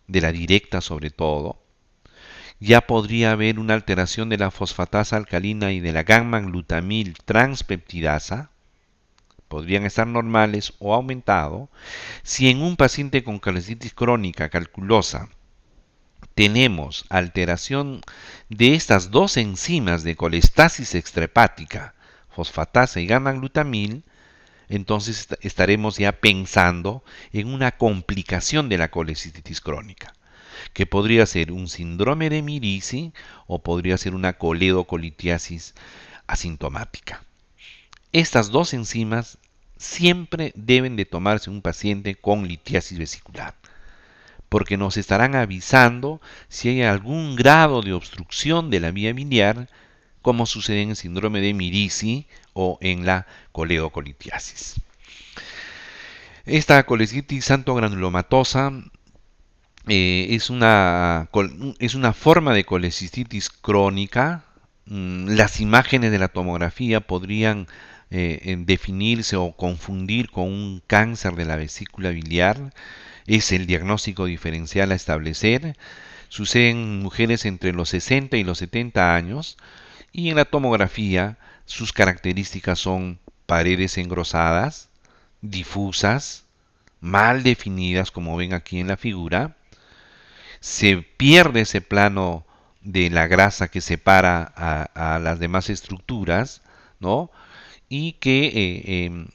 de la directa sobre todo. Ya podría haber una alteración de la fosfatasa alcalina y de la gamma-glutamil transpeptidasa. Podrían estar normales o aumentado. Si en un paciente con colecitis crónica calculosa tenemos alteración de estas dos enzimas de colestasis extrahepática, fosfatasa y gamma-glutamil, entonces estaremos ya pensando en una complicación de la colecistitis crónica, que podría ser un síndrome de Mirici o podría ser una coledocolitiasis asintomática. Estas dos enzimas siempre deben de tomarse en un paciente con litiasis vesicular. porque nos estarán avisando si hay algún grado de obstrucción de la vía biliar, como sucede en el síndrome de Mirici o en la coleocolitiasis. Esta colecitis santogranulomatosa es una forma de colecistitis crónica. Las imágenes de la tomografía podrían definirse o confundir con un cáncer de la vesícula biliar. Es el diagnóstico diferencial a establecer. Sucede en mujeres entre los 60 y los 70 años y en la tomografía sus características son paredes engrosadas, difusas, mal definidas como ven aquí en la figura. Se pierde ese plano de la grasa que separa a las demás estructuras, ¿no? Y que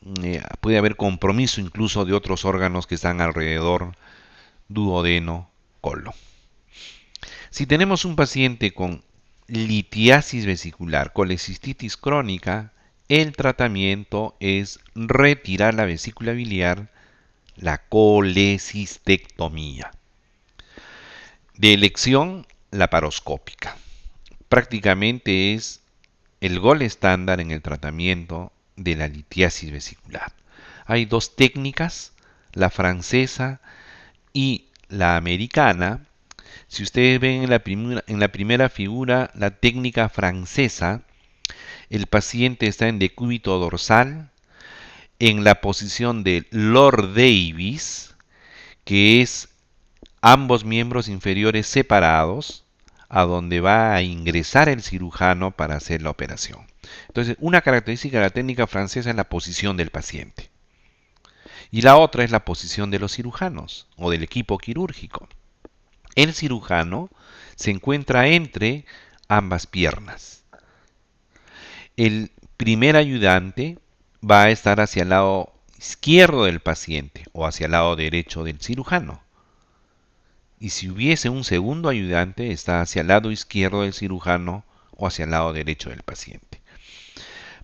puede haber compromiso incluso de otros órganos que están alrededor, duodeno, colon. Si tenemos un paciente con litiasis vesicular, colecistitis crónica, el tratamiento es retirar la vesícula biliar, la colecistectomía. De elección laparoscópica. Prácticamente es el gol estándar en el tratamiento de la litiasis vesicular. Hay dos técnicas, la francesa y la americana. Si ustedes ven en la primera figura, la técnica francesa, el paciente está en decúbito dorsal, en la posición de Lord Davis, que es ambos miembros inferiores separados, a donde va a ingresar el cirujano para hacer la operación. Entonces, una característica de la técnica francesa es la posición del paciente. Y la otra es la posición de los cirujanos o del equipo quirúrgico. El cirujano se encuentra entre ambas piernas. El primer ayudante va a estar hacia el lado izquierdo del paciente o hacia el lado derecho del cirujano. Y si hubiese un segundo ayudante, está hacia el lado izquierdo del cirujano o hacia el lado derecho del paciente.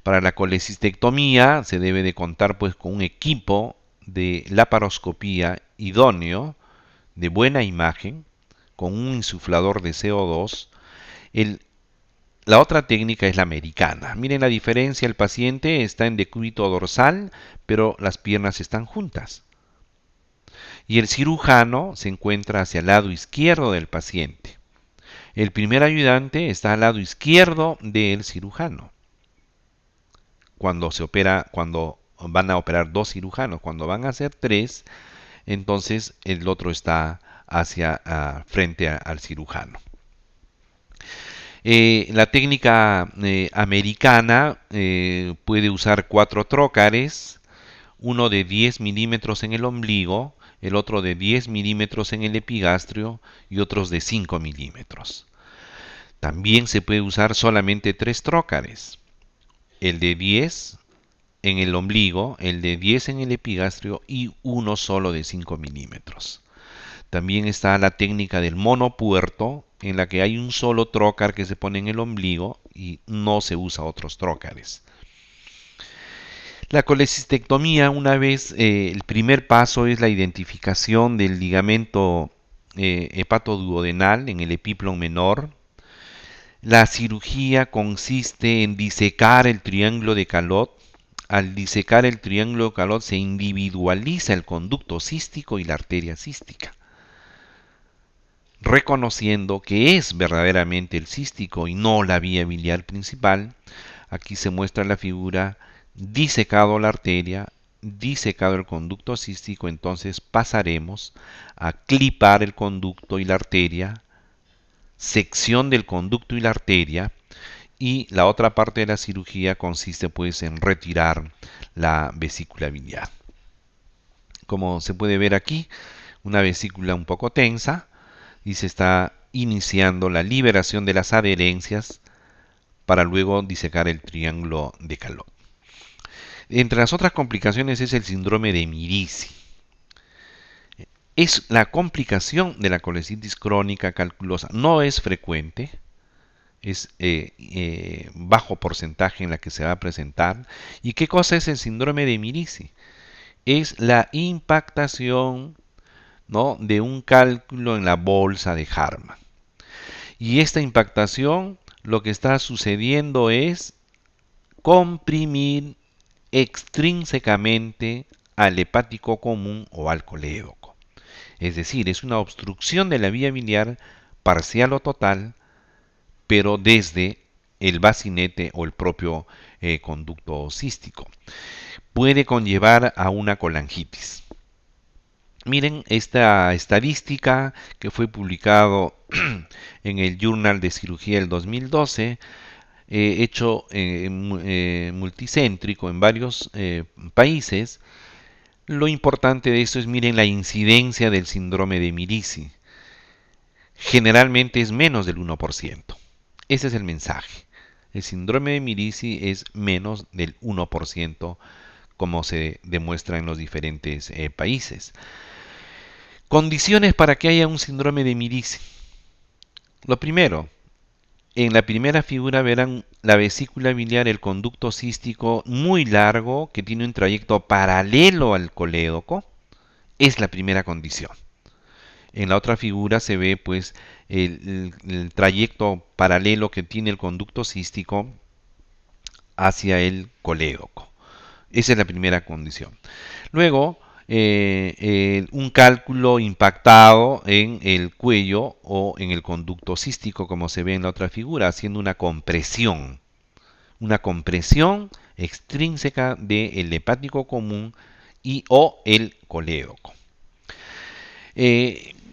Para la colecistectomía se debe de contar pues con un equipo de laparoscopía idóneo, de buena imagen, con un insuflador de CO2. La otra técnica es la americana. Miren la diferencia, el paciente está en decúbito dorsal, pero las piernas están juntas. Y el cirujano se encuentra hacia el lado izquierdo del paciente. El primer ayudante está al lado izquierdo del cirujano. Cuando van a operar dos cirujanos, cuando van a hacer tres, entonces el otro está frente al cirujano. La técnica americana puede usar 4 trócares, uno de 10 milímetros en el ombligo, el otro de 10 milímetros en el epigastrio y otros de 5 milímetros. También se puede usar solamente 3 trócares, el de 10 en el ombligo, el de 10 en el epigastrio y uno solo de 5 milímetros. También está la técnica del monopuerto, en la que hay un solo trócar que se pone en el ombligo y no se usa otros trócares. La colecistectomía, una vez el primer paso es la identificación del ligamento hepatoduodenal en el epiplon menor. La cirugía consiste en disecar el triángulo de Calot. Al disecar el triángulo de Calot se individualiza el conducto cístico y la arteria cística, reconociendo que es verdaderamente el cístico y no la vía biliar principal. Aquí se muestra la figura, disecado la arteria, disecado el conducto cístico, entonces pasaremos a clipar el conducto y la arteria, sección del conducto y la arteria, y la otra parte de la cirugía consiste pues en retirar la vesícula biliar. Como se puede ver aquí, una vesícula un poco tensa, y se está iniciando la liberación de las adherencias para luego disecar el triángulo de Calot. Entre las otras complicaciones es el síndrome de Mirici. Es la complicación de la colecitis crónica calculosa. No es frecuente, es bajo porcentaje en la que se va a presentar. ¿Y qué cosa es el síndrome de Mirici? Es la impactación ¿no?, de un cálculo en la bolsa de Harman. Y esta impactación, lo que está sucediendo es comprimir extrínsecamente al hepático común o al colédoco. Es decir, es una obstrucción de la vía biliar parcial o total, pero desde el bacinete o el propio conducto cístico. Puede conllevar a una colangitis. Miren esta estadística que fue publicado en el Journal de Cirugía del 2012, hecho multicéntrico en varios países. Lo importante de esto es, miren, la incidencia del síndrome de Mirici. Generalmente es menos del 1%. Ese es el mensaje. El síndrome de Mirici es menos del 1%, como se demuestra en los diferentes países. Condiciones para que haya un síndrome de Mirici. Lo primero, en la primera figura verán la vesícula biliar, el conducto cístico muy largo que tiene un trayecto paralelo al colédoco. Es la primera condición. En la otra figura se ve pues el trayecto paralelo que tiene el conducto cístico hacia el colédoco. Esa es la primera condición. Luego, un cálculo impactado en el cuello o en el conducto cístico, como se ve en la otra figura, haciendo una compresión extrínseca del hepático común y o el colédoco.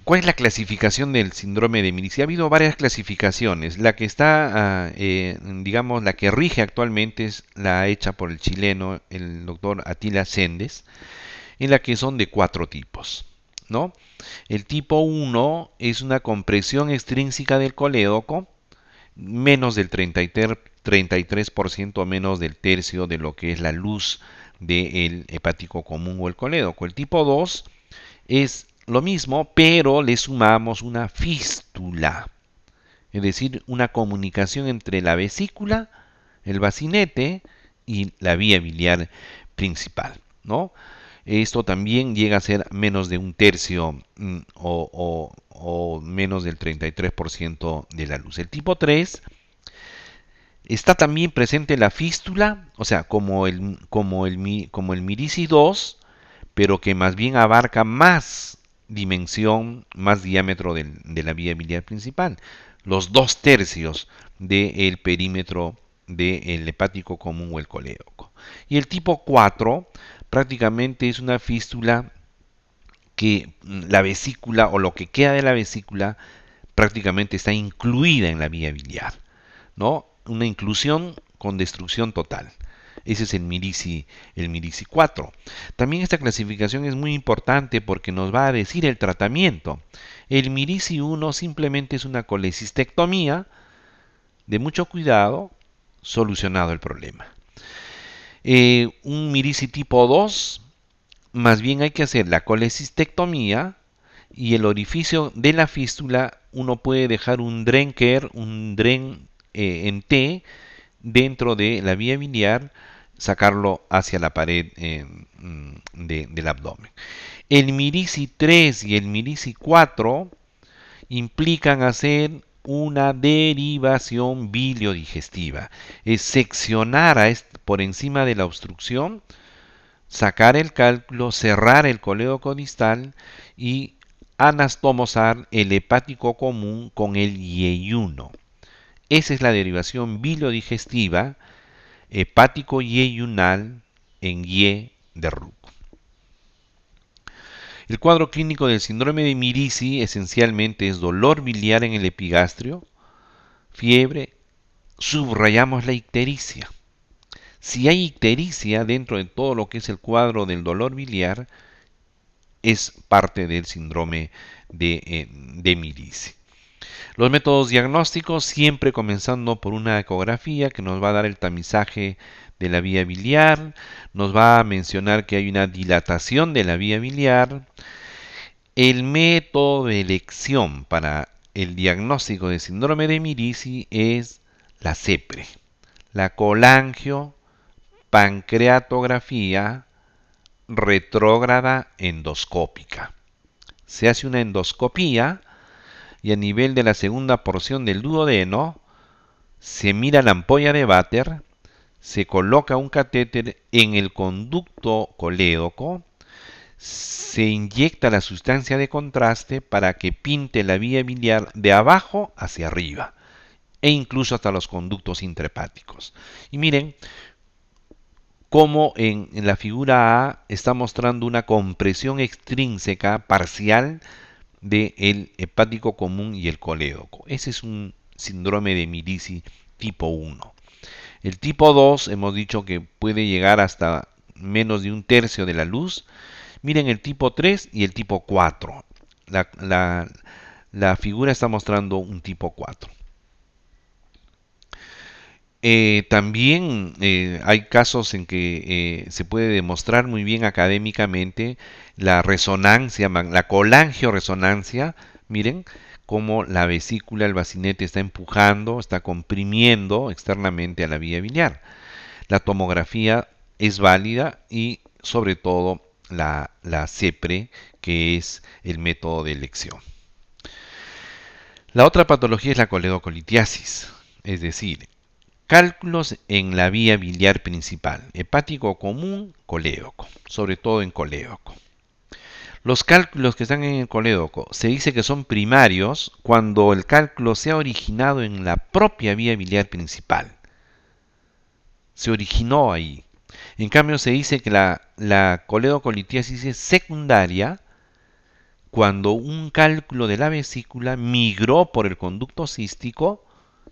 ¿Cuál es la clasificación del síndrome de Mirici? Ha habido varias clasificaciones. La que está, digamos, la que rige actualmente es la hecha por el chileno, el doctor Atila Sendes, en la que son de 4 tipos, ¿no? El tipo 1 es una compresión extrínseca del colédoco, menos del 33% menos del tercio de lo que es la luz del hepático común o el colédoco. El tipo 2 es lo mismo, pero le sumamos una fístula, es decir, una comunicación entre la vesícula, el bacinete y la vía biliar principal, ¿no? Esto también llega a ser menos de un tercio o menos del 33% de la luz. El tipo 3 está también presente la fístula, o sea, como el Mirici 2, pero que más bien abarca más dimensión, más diámetro de la vía biliar principal, los 2/3 del perímetro del hepático común o el colédoco. Y el tipo 4 prácticamente es una fístula que la vesícula o lo que queda de la vesícula prácticamente está incluida en la vía biliar, ¿no? Una inclusión con destrucción total. Ese es el Mirici 4. También esta clasificación es muy importante porque nos va a decir el tratamiento. El Mirici 1 simplemente es una colecistectomía de mucho cuidado, solucionado el problema. Un Mirici tipo 2, más bien hay que hacer la colecistectomía y el orificio de la fístula uno puede dejar un drenker, un dren en T dentro de la vía biliar, sacarlo hacia la pared del abdomen. El Mirici 3 y el Mirici 4 implican hacer una derivación biliodigestiva, es seccionar por encima de la obstrucción, sacar el cálculo, cerrar el colédoco distal y anastomosar el hepático común con el yeyuno. Esa es la derivación biliodigestiva hepático yeyunal en Y de Roux. El cuadro clínico del síndrome de Mirici esencialmente es dolor biliar en el epigastrio, fiebre, subrayamos la ictericia. Si hay ictericia dentro de todo lo que es el cuadro del dolor biliar, es parte del síndrome de Mirici. Los métodos diagnósticos, siempre comenzando por una ecografía que nos va a dar el tamizaje de la vía biliar, nos va a mencionar que hay una dilatación de la vía biliar. El método de elección para el diagnóstico de síndrome de Mirici es la CEPRE, la colangiopancreatografía retrógrada endoscópica. se hace una endoscopía y a nivel de la segunda porción del duodeno se mira la ampolla de váter, se coloca un catéter en el conducto colédoco, se inyecta la sustancia de contraste para que pinte la vía biliar de abajo hacia arriba e incluso hasta los conductos intrahepáticos. Y miren cómo en la figura A está mostrando una compresión extrínseca parcial del hepático común y el colédoco. Ese es un síndrome de Mirici tipo 1. El tipo 2 hemos dicho que puede llegar hasta menos de un tercio de la luz. Miren el tipo 3 y el tipo 4. La figura está mostrando un tipo 4. También hay casos en que se puede demostrar muy bien académicamente la resonancia, la colangioresonancia. Miren cómo la vesícula, el bacinete está empujando, está comprimiendo externamente a la vía biliar. La tomografía es válida y sobre todo la CEPRE, que es el método de elección. La otra patología es la coledocolitiasis, es decir, cálculos en la vía biliar principal, hepático común, colédoco, sobre todo en colédoco. Los cálculos que están en el colédoco se dice que son primarios cuando el cálculo se ha originado en la propia vía biliar principal. Se originó ahí. En cambio se dice que la coledocolitiasis es secundaria cuando un cálculo de la vesícula migró por el conducto cístico,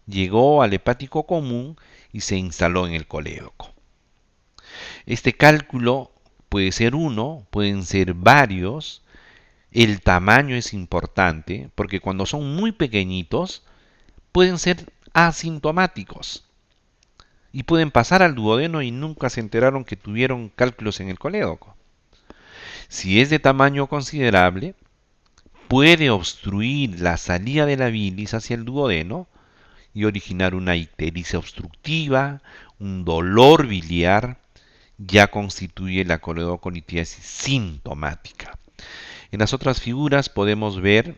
llegó al hepático común y se instaló en el colédoco. Este cálculo puede ser uno, pueden ser varios. El tamaño es importante porque cuando son muy pequeñitos pueden ser asintomáticos y pueden pasar al duodeno y nunca se enteraron que tuvieron cálculos en el colédoco. Si es de tamaño considerable, puede obstruir la salida de la bilis hacia el duodeno y originar una ictericia obstructiva, un dolor biliar, ya constituye la coledocolitiasis sintomática. En las otras figuras podemos ver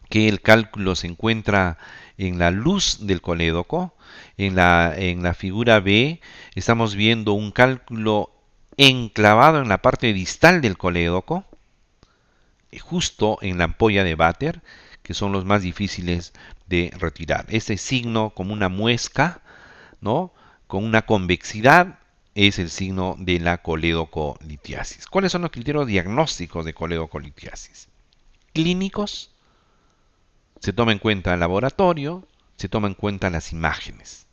que el cálculo se encuentra en la luz del colédoco. En la figura B estamos viendo un cálculo enclavado en la parte distal del colédoco, justo en la ampolla de váter, que son los más difíciles de retirar. Este signo como una muesca, ¿no?, con una convexidad, es el signo de la coledocolitiasis. ¿Cuáles son los criterios diagnósticos de coledocolitiasis? Clínicos, se toma en cuenta el laboratorio, se toma en cuenta las imágenes.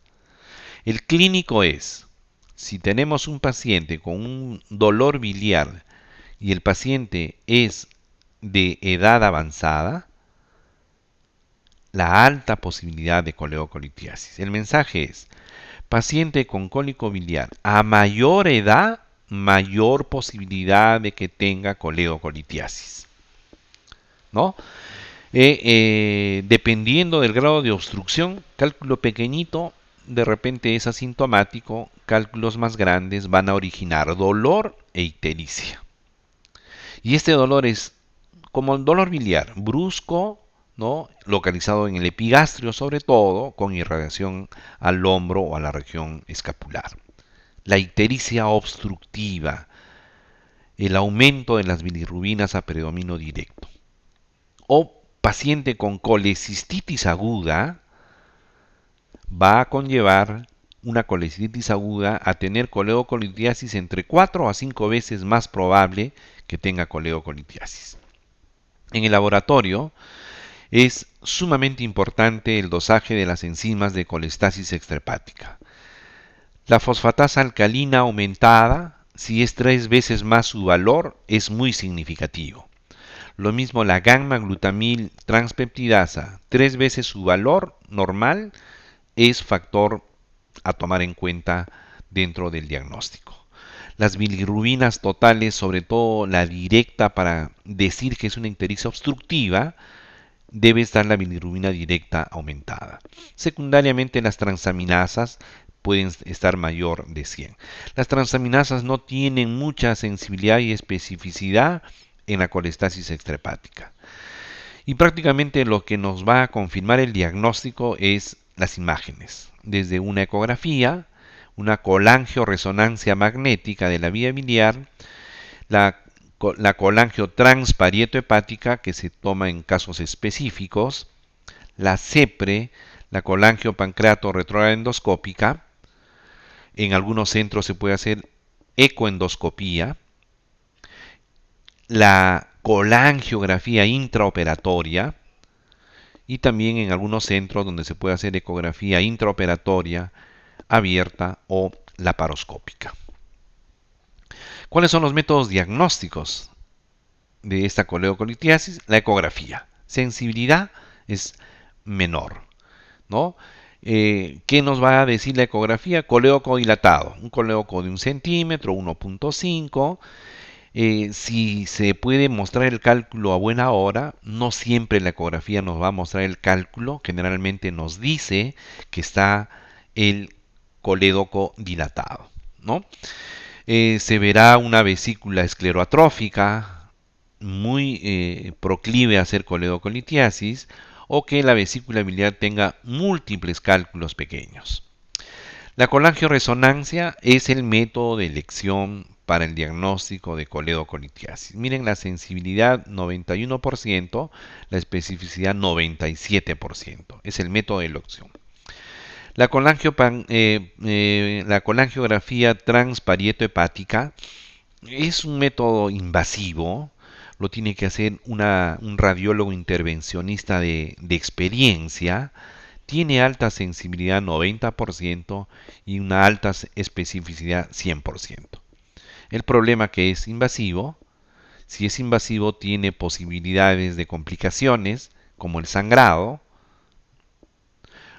El clínico es, si tenemos un paciente con un dolor biliar y el paciente es de edad avanzada, la alta posibilidad de coledocolitiasis. El mensaje es, paciente con cólico biliar a mayor edad, mayor posibilidad de que tenga coledocolitiasis, ¿no? Dependiendo del grado de obstrucción, cálculo pequeñito de repente es asintomático, cálculos más grandes van a originar dolor e ictericia. Y este dolor es como el dolor biliar, brusco, ¿no?, localizado en el epigastrio sobre todo, con irradiación al hombro o a la región escapular. La ictericia obstructiva, el aumento de las bilirrubinas a predominio directo. O paciente con colecistitis aguda va a conllevar una colecistitis aguda a tener coledocolitiasis entre 4 a 5 veces más probable que tenga coledocolitiasis. En el laboratorio es sumamente importante el dosaje de las enzimas de colestasis extrahepática. La fosfatasa alcalina aumentada, si es 3 veces más su valor, es muy significativo. Lo mismo la gamma-glutamil transpeptidasa, 3 veces su valor normal, es factor a tomar en cuenta dentro del diagnóstico. Las bilirrubinas totales, sobre todo la directa para decir que es una ictericia obstructiva, debe estar la bilirrubina directa aumentada. Secundariamente las transaminasas pueden estar mayor de 100. Las transaminasas no tienen mucha sensibilidad y especificidad en la colestasis extrahepática. Y prácticamente lo que nos va a confirmar el diagnóstico es las imágenes, desde una ecografía, una colangioresonancia magnética de la vía biliar, la colangiotransparieto-hepática que se toma en casos específicos, la CEPRE, la colangiopancreato retroendoscópica. En algunos centros se puede hacer ecoendoscopía, la colangiografía intraoperatoria y también en algunos centros donde se puede hacer ecografía intraoperatoria abierta o laparoscópica. ¿Cuáles son los métodos diagnósticos de esta coleocolitiasis? La ecografía. Sensibilidad es menor, ¿no? ¿Qué nos va a decir la ecografía? Coléoco dilatado, un coléoco de 1 centímetro, 1.5. Si se puede mostrar el cálculo a buena hora, no siempre la ecografía nos va a mostrar el cálculo, generalmente nos dice que está el colédoco dilatado, ¿no? Se verá una vesícula escleroatrófica muy proclive a hacer coledocolitiasis, o que la vesícula biliar tenga múltiples cálculos pequeños. La colangioresonancia es el método de elección para el diagnóstico de coledocolitiasis. Miren, la sensibilidad 91%, la especificidad 97%. Es el método de elección. La colangiografía transparieto-hepática es un método invasivo. Lo tiene que hacer un radiólogo intervencionista de experiencia. Tiene alta sensibilidad 90% y una alta especificidad 100%. El problema que es invasivo, si es invasivo tiene posibilidades de complicaciones como el sangrado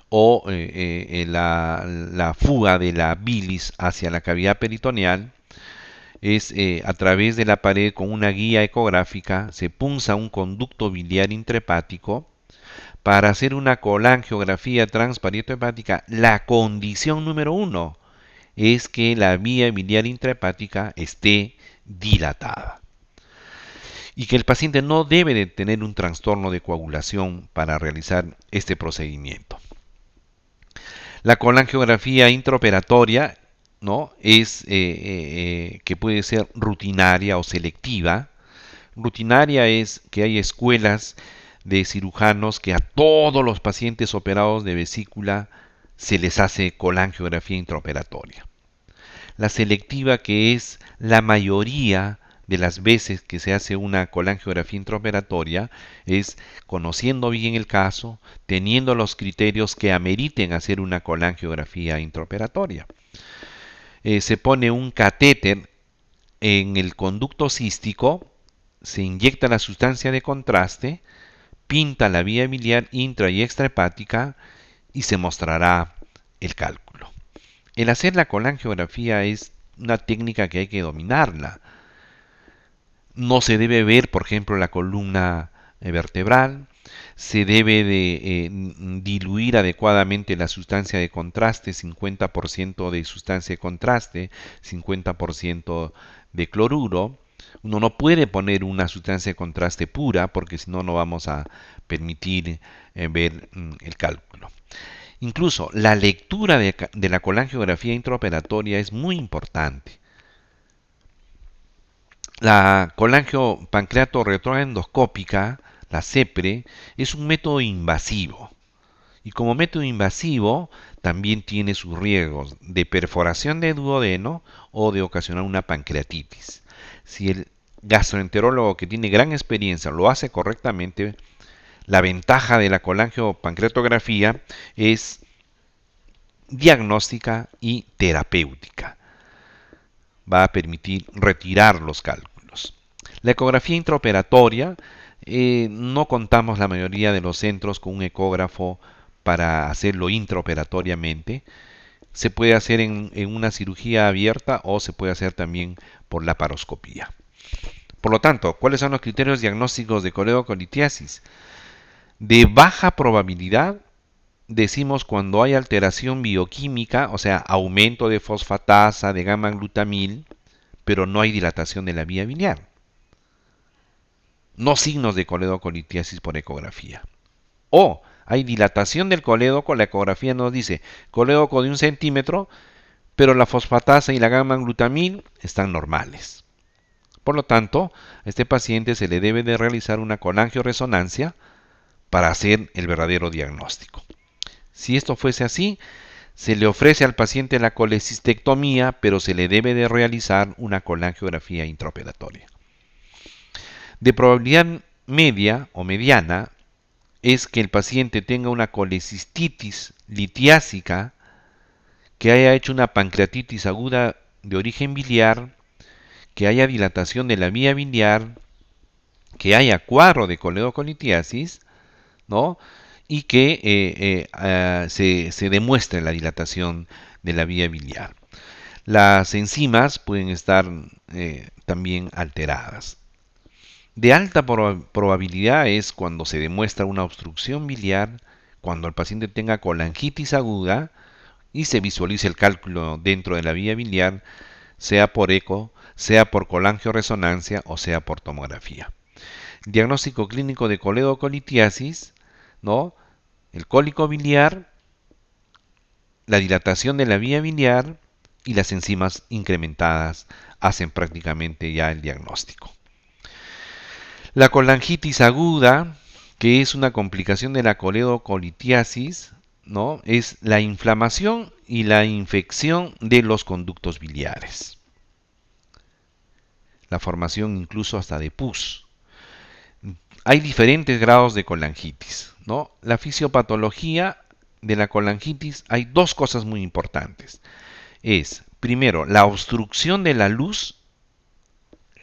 o la fuga de la bilis hacia la cavidad peritoneal. Es a través de la pared con una guía ecográfica, se punza un conducto biliar intrahepático. Para hacer una colangiografía transparieto-hepática, la condición número 1 es que la vía biliar intrahepática esté dilatada y que el paciente no debe de tener un trastorno de coagulación para realizar este procedimiento. La colangiografía intraoperatoria, ¿no?, es que puede ser rutinaria o selectiva. Rutinaria es que hay escuelas de cirujanos que a todos los pacientes operados de vesícula se les hace colangiografía intraoperatoria. La selectiva, que es la mayoría de las veces que se hace una colangiografía intraoperatoria, es conociendo bien el caso, teniendo los criterios que ameriten hacer una colangiografía intraoperatoria. Se pone un catéter en el conducto cístico, se inyecta la sustancia de contraste, pinta la vía biliar intra y extrahepática y se mostrará el cálculo. El hacer la colangiografía es una técnica que hay que dominarla. No se debe ver, por ejemplo, la columna vertebral. Se debe de diluir adecuadamente la sustancia de contraste, 50% de sustancia de contraste, 50% de cloruro. Uno no puede poner una sustancia de contraste pura porque si no, no vamos a permitir ver el cálculo. Incluso la lectura de la colangiografía intraoperatoria es muy importante. La colangiopancreato retroendoscópica, la CEPRE, es un método invasivo. Y como método invasivo también tiene sus riesgos de perforación de duodeno o de ocasionar una pancreatitis. Si el gastroenterólogo que tiene gran experiencia lo hace correctamente, la ventaja de la colangiopancreatografía es diagnóstica y terapéutica. Va a permitir retirar los cálculos. La ecografía intraoperatoria, no contamos la mayoría de los centros con un ecógrafo para hacerlo intraoperatoriamente. Se puede hacer en una cirugía abierta o se puede hacer también por laparoscopía. Por lo tanto, ¿cuáles son los criterios diagnósticos de coledocolitiasis? De baja probabilidad decimos cuando hay alteración bioquímica, o sea, aumento de fosfatasa, de gamma-glutamil, pero no hay dilatación de la vía biliar. no signos de coledocolitiasis por ecografía. O hay dilatación del colédoco, la ecografía nos dice colédoco de 1 centímetro, pero la fosfatasa y la gamma-glutamil están normales. Por lo tanto, a este paciente se le debe de realizar una colangioresonancia para hacer el verdadero diagnóstico. Si esto fuese así, se le ofrece al paciente la colecistectomía, pero se le debe de realizar una colangiografía intraoperatoria. De probabilidad media o mediana es que el paciente tenga una colecistitis litiásica, que haya hecho una pancreatitis aguda de origen biliar, que haya dilatación de la vía biliar, que haya cuadro de coledocolitiasis, ¿no? Y que se demuestre la dilatación de la vía biliar. Las enzimas pueden estar también alteradas. De alta probabilidad es cuando se demuestra una obstrucción biliar, cuando el paciente tenga colangitis aguda y se visualice el cálculo dentro de la vía biliar, sea por eco, sea por colangioresonancia o sea por tomografía. Diagnóstico clínico de coledocolitiasis, ¿no? El cólico biliar, la dilatación de la vía biliar y las enzimas incrementadas hacen prácticamente ya el diagnóstico. La colangitis aguda, que es una complicación de la coledocolitiasis, ¿no? Es la inflamación y la infección de los conductos biliares. La formación incluso hasta de pus. Hay diferentes grados de colangitis, ¿no? La fisiopatología de la colangitis, hay dos cosas muy importantes. Es, primero, la obstrucción de la luz,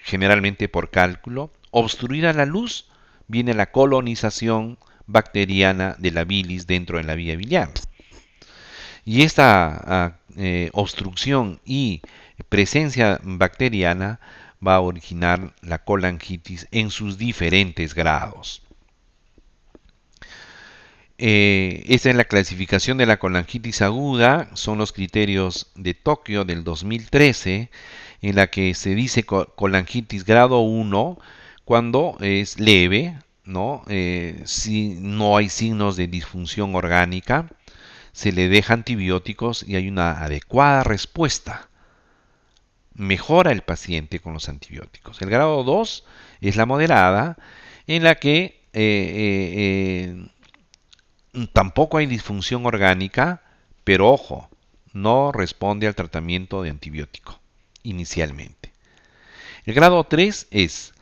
generalmente por cálculo. Obstruida la luz, viene la colonización bacteriana de la bilis dentro de la vía biliar. Y esta obstrucción y presencia bacteriana va a originar la colangitis en sus diferentes grados. Esta es la clasificación de la colangitis aguda, son los criterios de Tokio del 2013, en la que se dice colangitis grado 1 cuando es leve, ¿no? Si no hay signos de disfunción orgánica, se le deja antibióticos y hay una adecuada respuesta. Mejora el paciente con los antibióticos. El grado 2 es la moderada, en la que tampoco hay disfunción orgánica, pero ojo, no responde al tratamiento de antibiótico inicialmente. El grado 3 es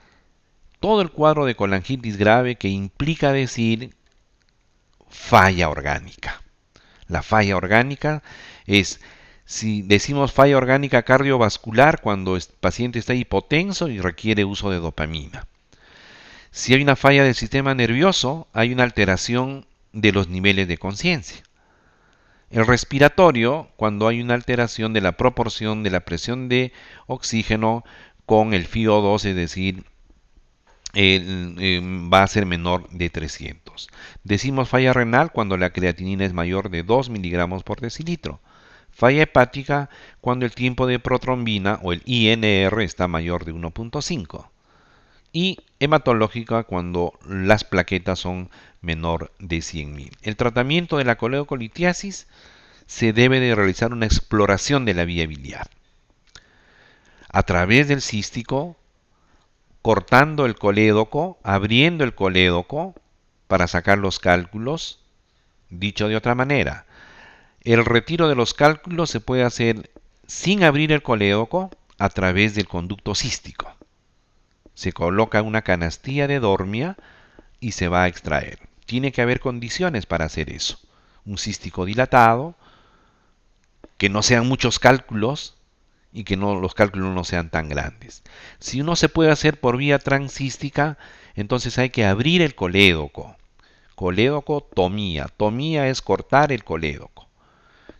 todo el cuadro de colangitis grave que implica decir falla orgánica. La falla orgánica es, si decimos falla orgánica cardiovascular, cuando el paciente está hipotenso y requiere uso de dopamina. Si hay una falla del sistema nervioso, hay una alteración de los niveles de conciencia. El respiratorio, cuando hay una alteración de la proporción de la presión de oxígeno con el FiO2, es decir, va a ser menor de 300. Decimos falla renal cuando la creatinina es mayor de 2 miligramos por decilitro. Falla hepática cuando el tiempo de protrombina o el INR está mayor de 1.5. Y hematológica cuando las plaquetas son menor de 100.000. El tratamiento de la coledocolitiasis se debe de realizar una exploración de la vía biliar a través del cístico, cortando el colédoco, abriendo el colédoco para sacar los cálculos. Dicho de otra manera, el retiro de los cálculos se puede hacer sin abrir el colédoco a través del conducto cístico. Se coloca una canastilla de dormia y se va a extraer. Tiene que haber condiciones para hacer eso. Un cístico dilatado, que no sean muchos cálculos y que los cálculos no sean tan grandes. Si uno se puede hacer por vía transcística, entonces hay que abrir el colédoco. Colédocotomía. Tomía es cortar el colédoco.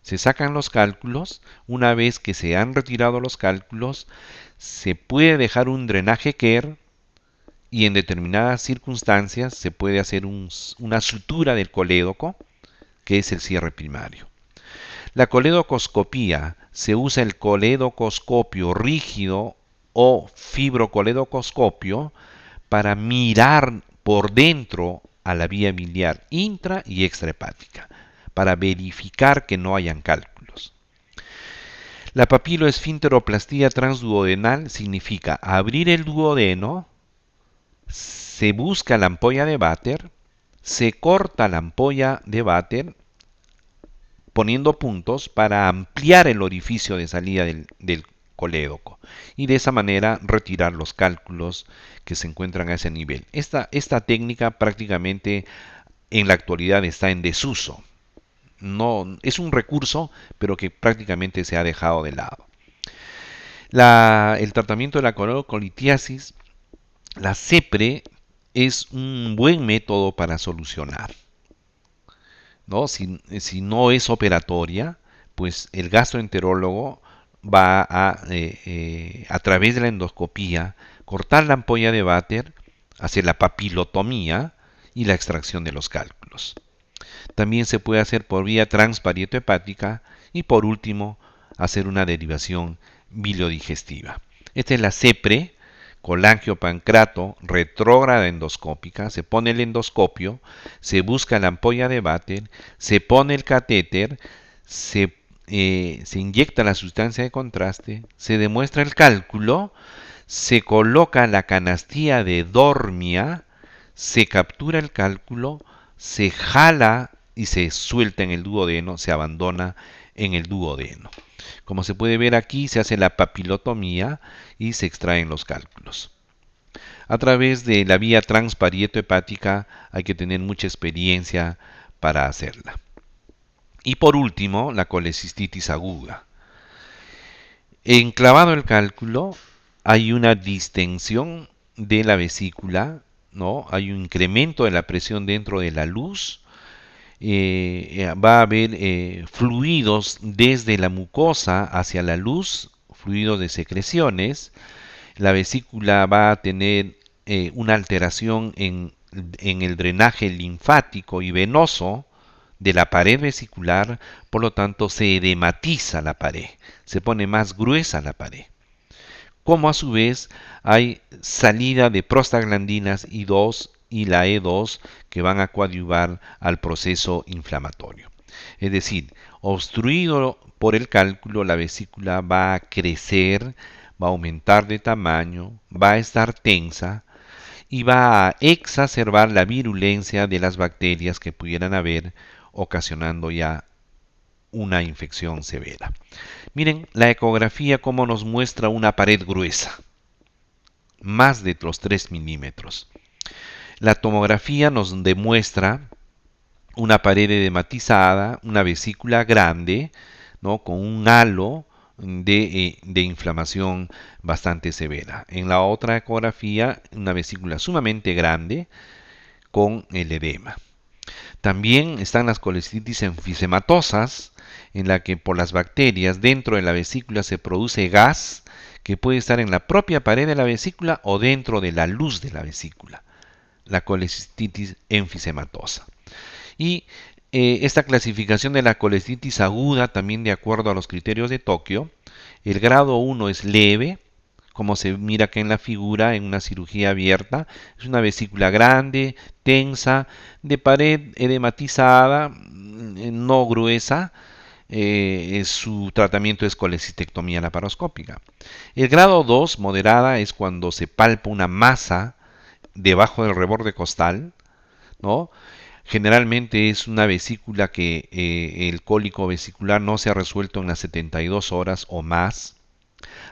Se sacan los cálculos. Una vez que se han retirado los cálculos, se puede dejar un drenaje Kerr y en determinadas circunstancias se puede hacer una sutura del colédoco, que es el cierre primario. La coledocoscopía, se usa el coledocoscopio rígido o fibrocoledocoscopio para mirar por dentro a la vía biliar intra y extrahepática, para verificar que no hayan cálculos. La papiloesfinteroplastía transduodenal significa abrir el duodeno, se busca la ampolla de váter, se corta la ampolla de váter poniendo puntos para ampliar el orificio de salida del colédoco y de esa manera retirar los cálculos que se encuentran a ese nivel. Esta técnica prácticamente en la actualidad está en desuso. No, es un recurso, pero que prácticamente se ha dejado de lado. El tratamiento de la colitiasis, la CEPRE, es un buen método para solucionar, ¿no? Si no es operatoria, pues el gastroenterólogo va a través de la endoscopía, cortar la ampolla de váter, hacer la papilotomía y la extracción de los cálculos. También se puede hacer por vía transparietohepática y por último hacer una derivación biliodigestiva. Esta es la CEPRE, colangiopancrato retrógrada endoscópica. Se pone el endoscopio, se busca la ampolla de váter, se pone el catéter, se inyecta la sustancia de contraste, se demuestra el cálculo, se coloca la canastilla de Dormia, se captura el cálculo, se jala y se suelta en el duodeno, se abandona en el duodeno. Como se puede ver aquí, se hace la papilotomía y se extraen los cálculos. A través de la vía transparietohepática hay que tener mucha experiencia para hacerla. Y por último, la colecistitis aguda. Enclavado el cálculo, hay una distensión de la vesícula, ¿no? Hay un incremento de la presión dentro de la luz. Va a haber fluidos desde la mucosa hacia la luz, fluidos de secreciones. La vesícula va a tener una alteración en el drenaje linfático y venoso de la pared vesicular, por lo tanto se edematiza la pared, se pone más gruesa la pared. Como a su vez hay salida de prostaglandinas I2 y la E2 que van a coadyuvar al proceso inflamatorio. Es decir, obstruido por el cálculo, la vesícula va a crecer, va a aumentar de tamaño, va a estar tensa y va a exacerbar la virulencia de las bacterias que pudieran haber, ocasionando ya una infección severa. Miren la ecografía cómo nos muestra una pared gruesa, más de los 3 milímetros. La tomografía nos demuestra una pared edematizada, una vesícula grande, ¿no? Con un halo de inflamación bastante severa. En la otra ecografía, una vesícula sumamente grande con el edema. También están las colecistitis enfisematosas, en la que por las bacterias dentro de la vesícula se produce gas que puede estar en la propia pared de la vesícula o dentro de la luz de la vesícula, la colecistitis enfisematosa. Y esta clasificación de la colecistitis aguda, también de acuerdo a los criterios de Tokio, el grado 1 es leve, como se mira acá en la figura, en una cirugía abierta, es una vesícula grande, tensa, de pared edematizada, no gruesa. Su tratamiento es colecistectomía laparoscópica. El grado 2, moderada, es cuando se palpa una masa debajo del reborde costal, ¿no? Generalmente es una vesícula que el cólico vesicular no se ha resuelto en las 72 horas o más.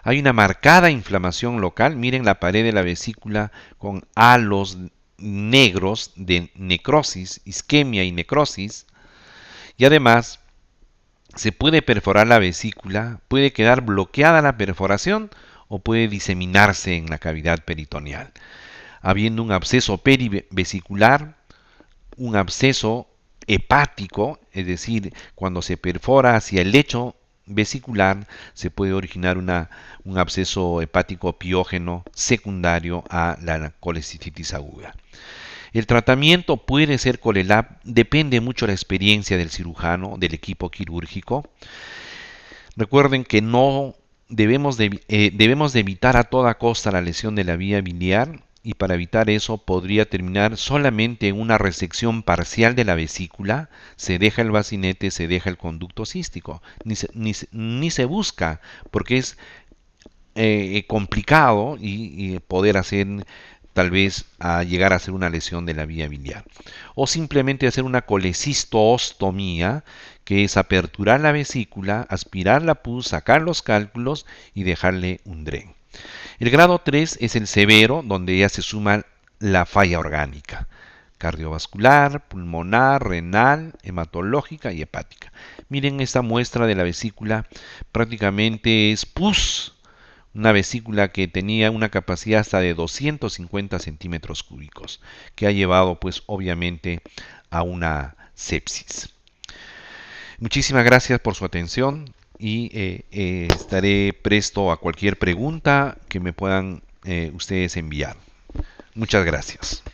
Hay una marcada inflamación local. Miren la pared de la vesícula con halos negros de necrosis, isquemia y necrosis. Y además se puede perforar la vesícula, puede quedar bloqueada la perforación o puede diseminarse en la cavidad peritoneal. Habiendo un absceso perivesicular, un absceso hepático, es decir, cuando se perfora hacia el lecho vesicular, se puede originar un absceso hepático piógeno secundario a la colecistitis aguda. El tratamiento puede ser Colelab, depende mucho de la experiencia del cirujano, del equipo quirúrgico. Recuerden que no debemos de evitar a toda costa la lesión de la vía biliar. y para evitar eso podría terminar solamente en una resección parcial de la vesícula, se deja el bacinete, se deja el conducto cístico, ni se busca, porque es complicado y poder hacer tal vez a llegar a hacer una lesión de la vía biliar. O simplemente hacer una colecistoostomía, que es aperturar la vesícula, aspirar la pus, sacar los cálculos y dejarle un dren. El grado 3 es el severo, donde ya se suma la falla orgánica, cardiovascular, pulmonar, renal, hematológica y hepática. Miren esta muestra de la vesícula, prácticamente es pus, una vesícula que tenía una capacidad hasta de 250 centímetros cúbicos, que ha llevado pues obviamente a una sepsis. Muchísimas gracias por su atención y estaré presto a cualquier pregunta que me puedan ustedes enviar. Muchas gracias.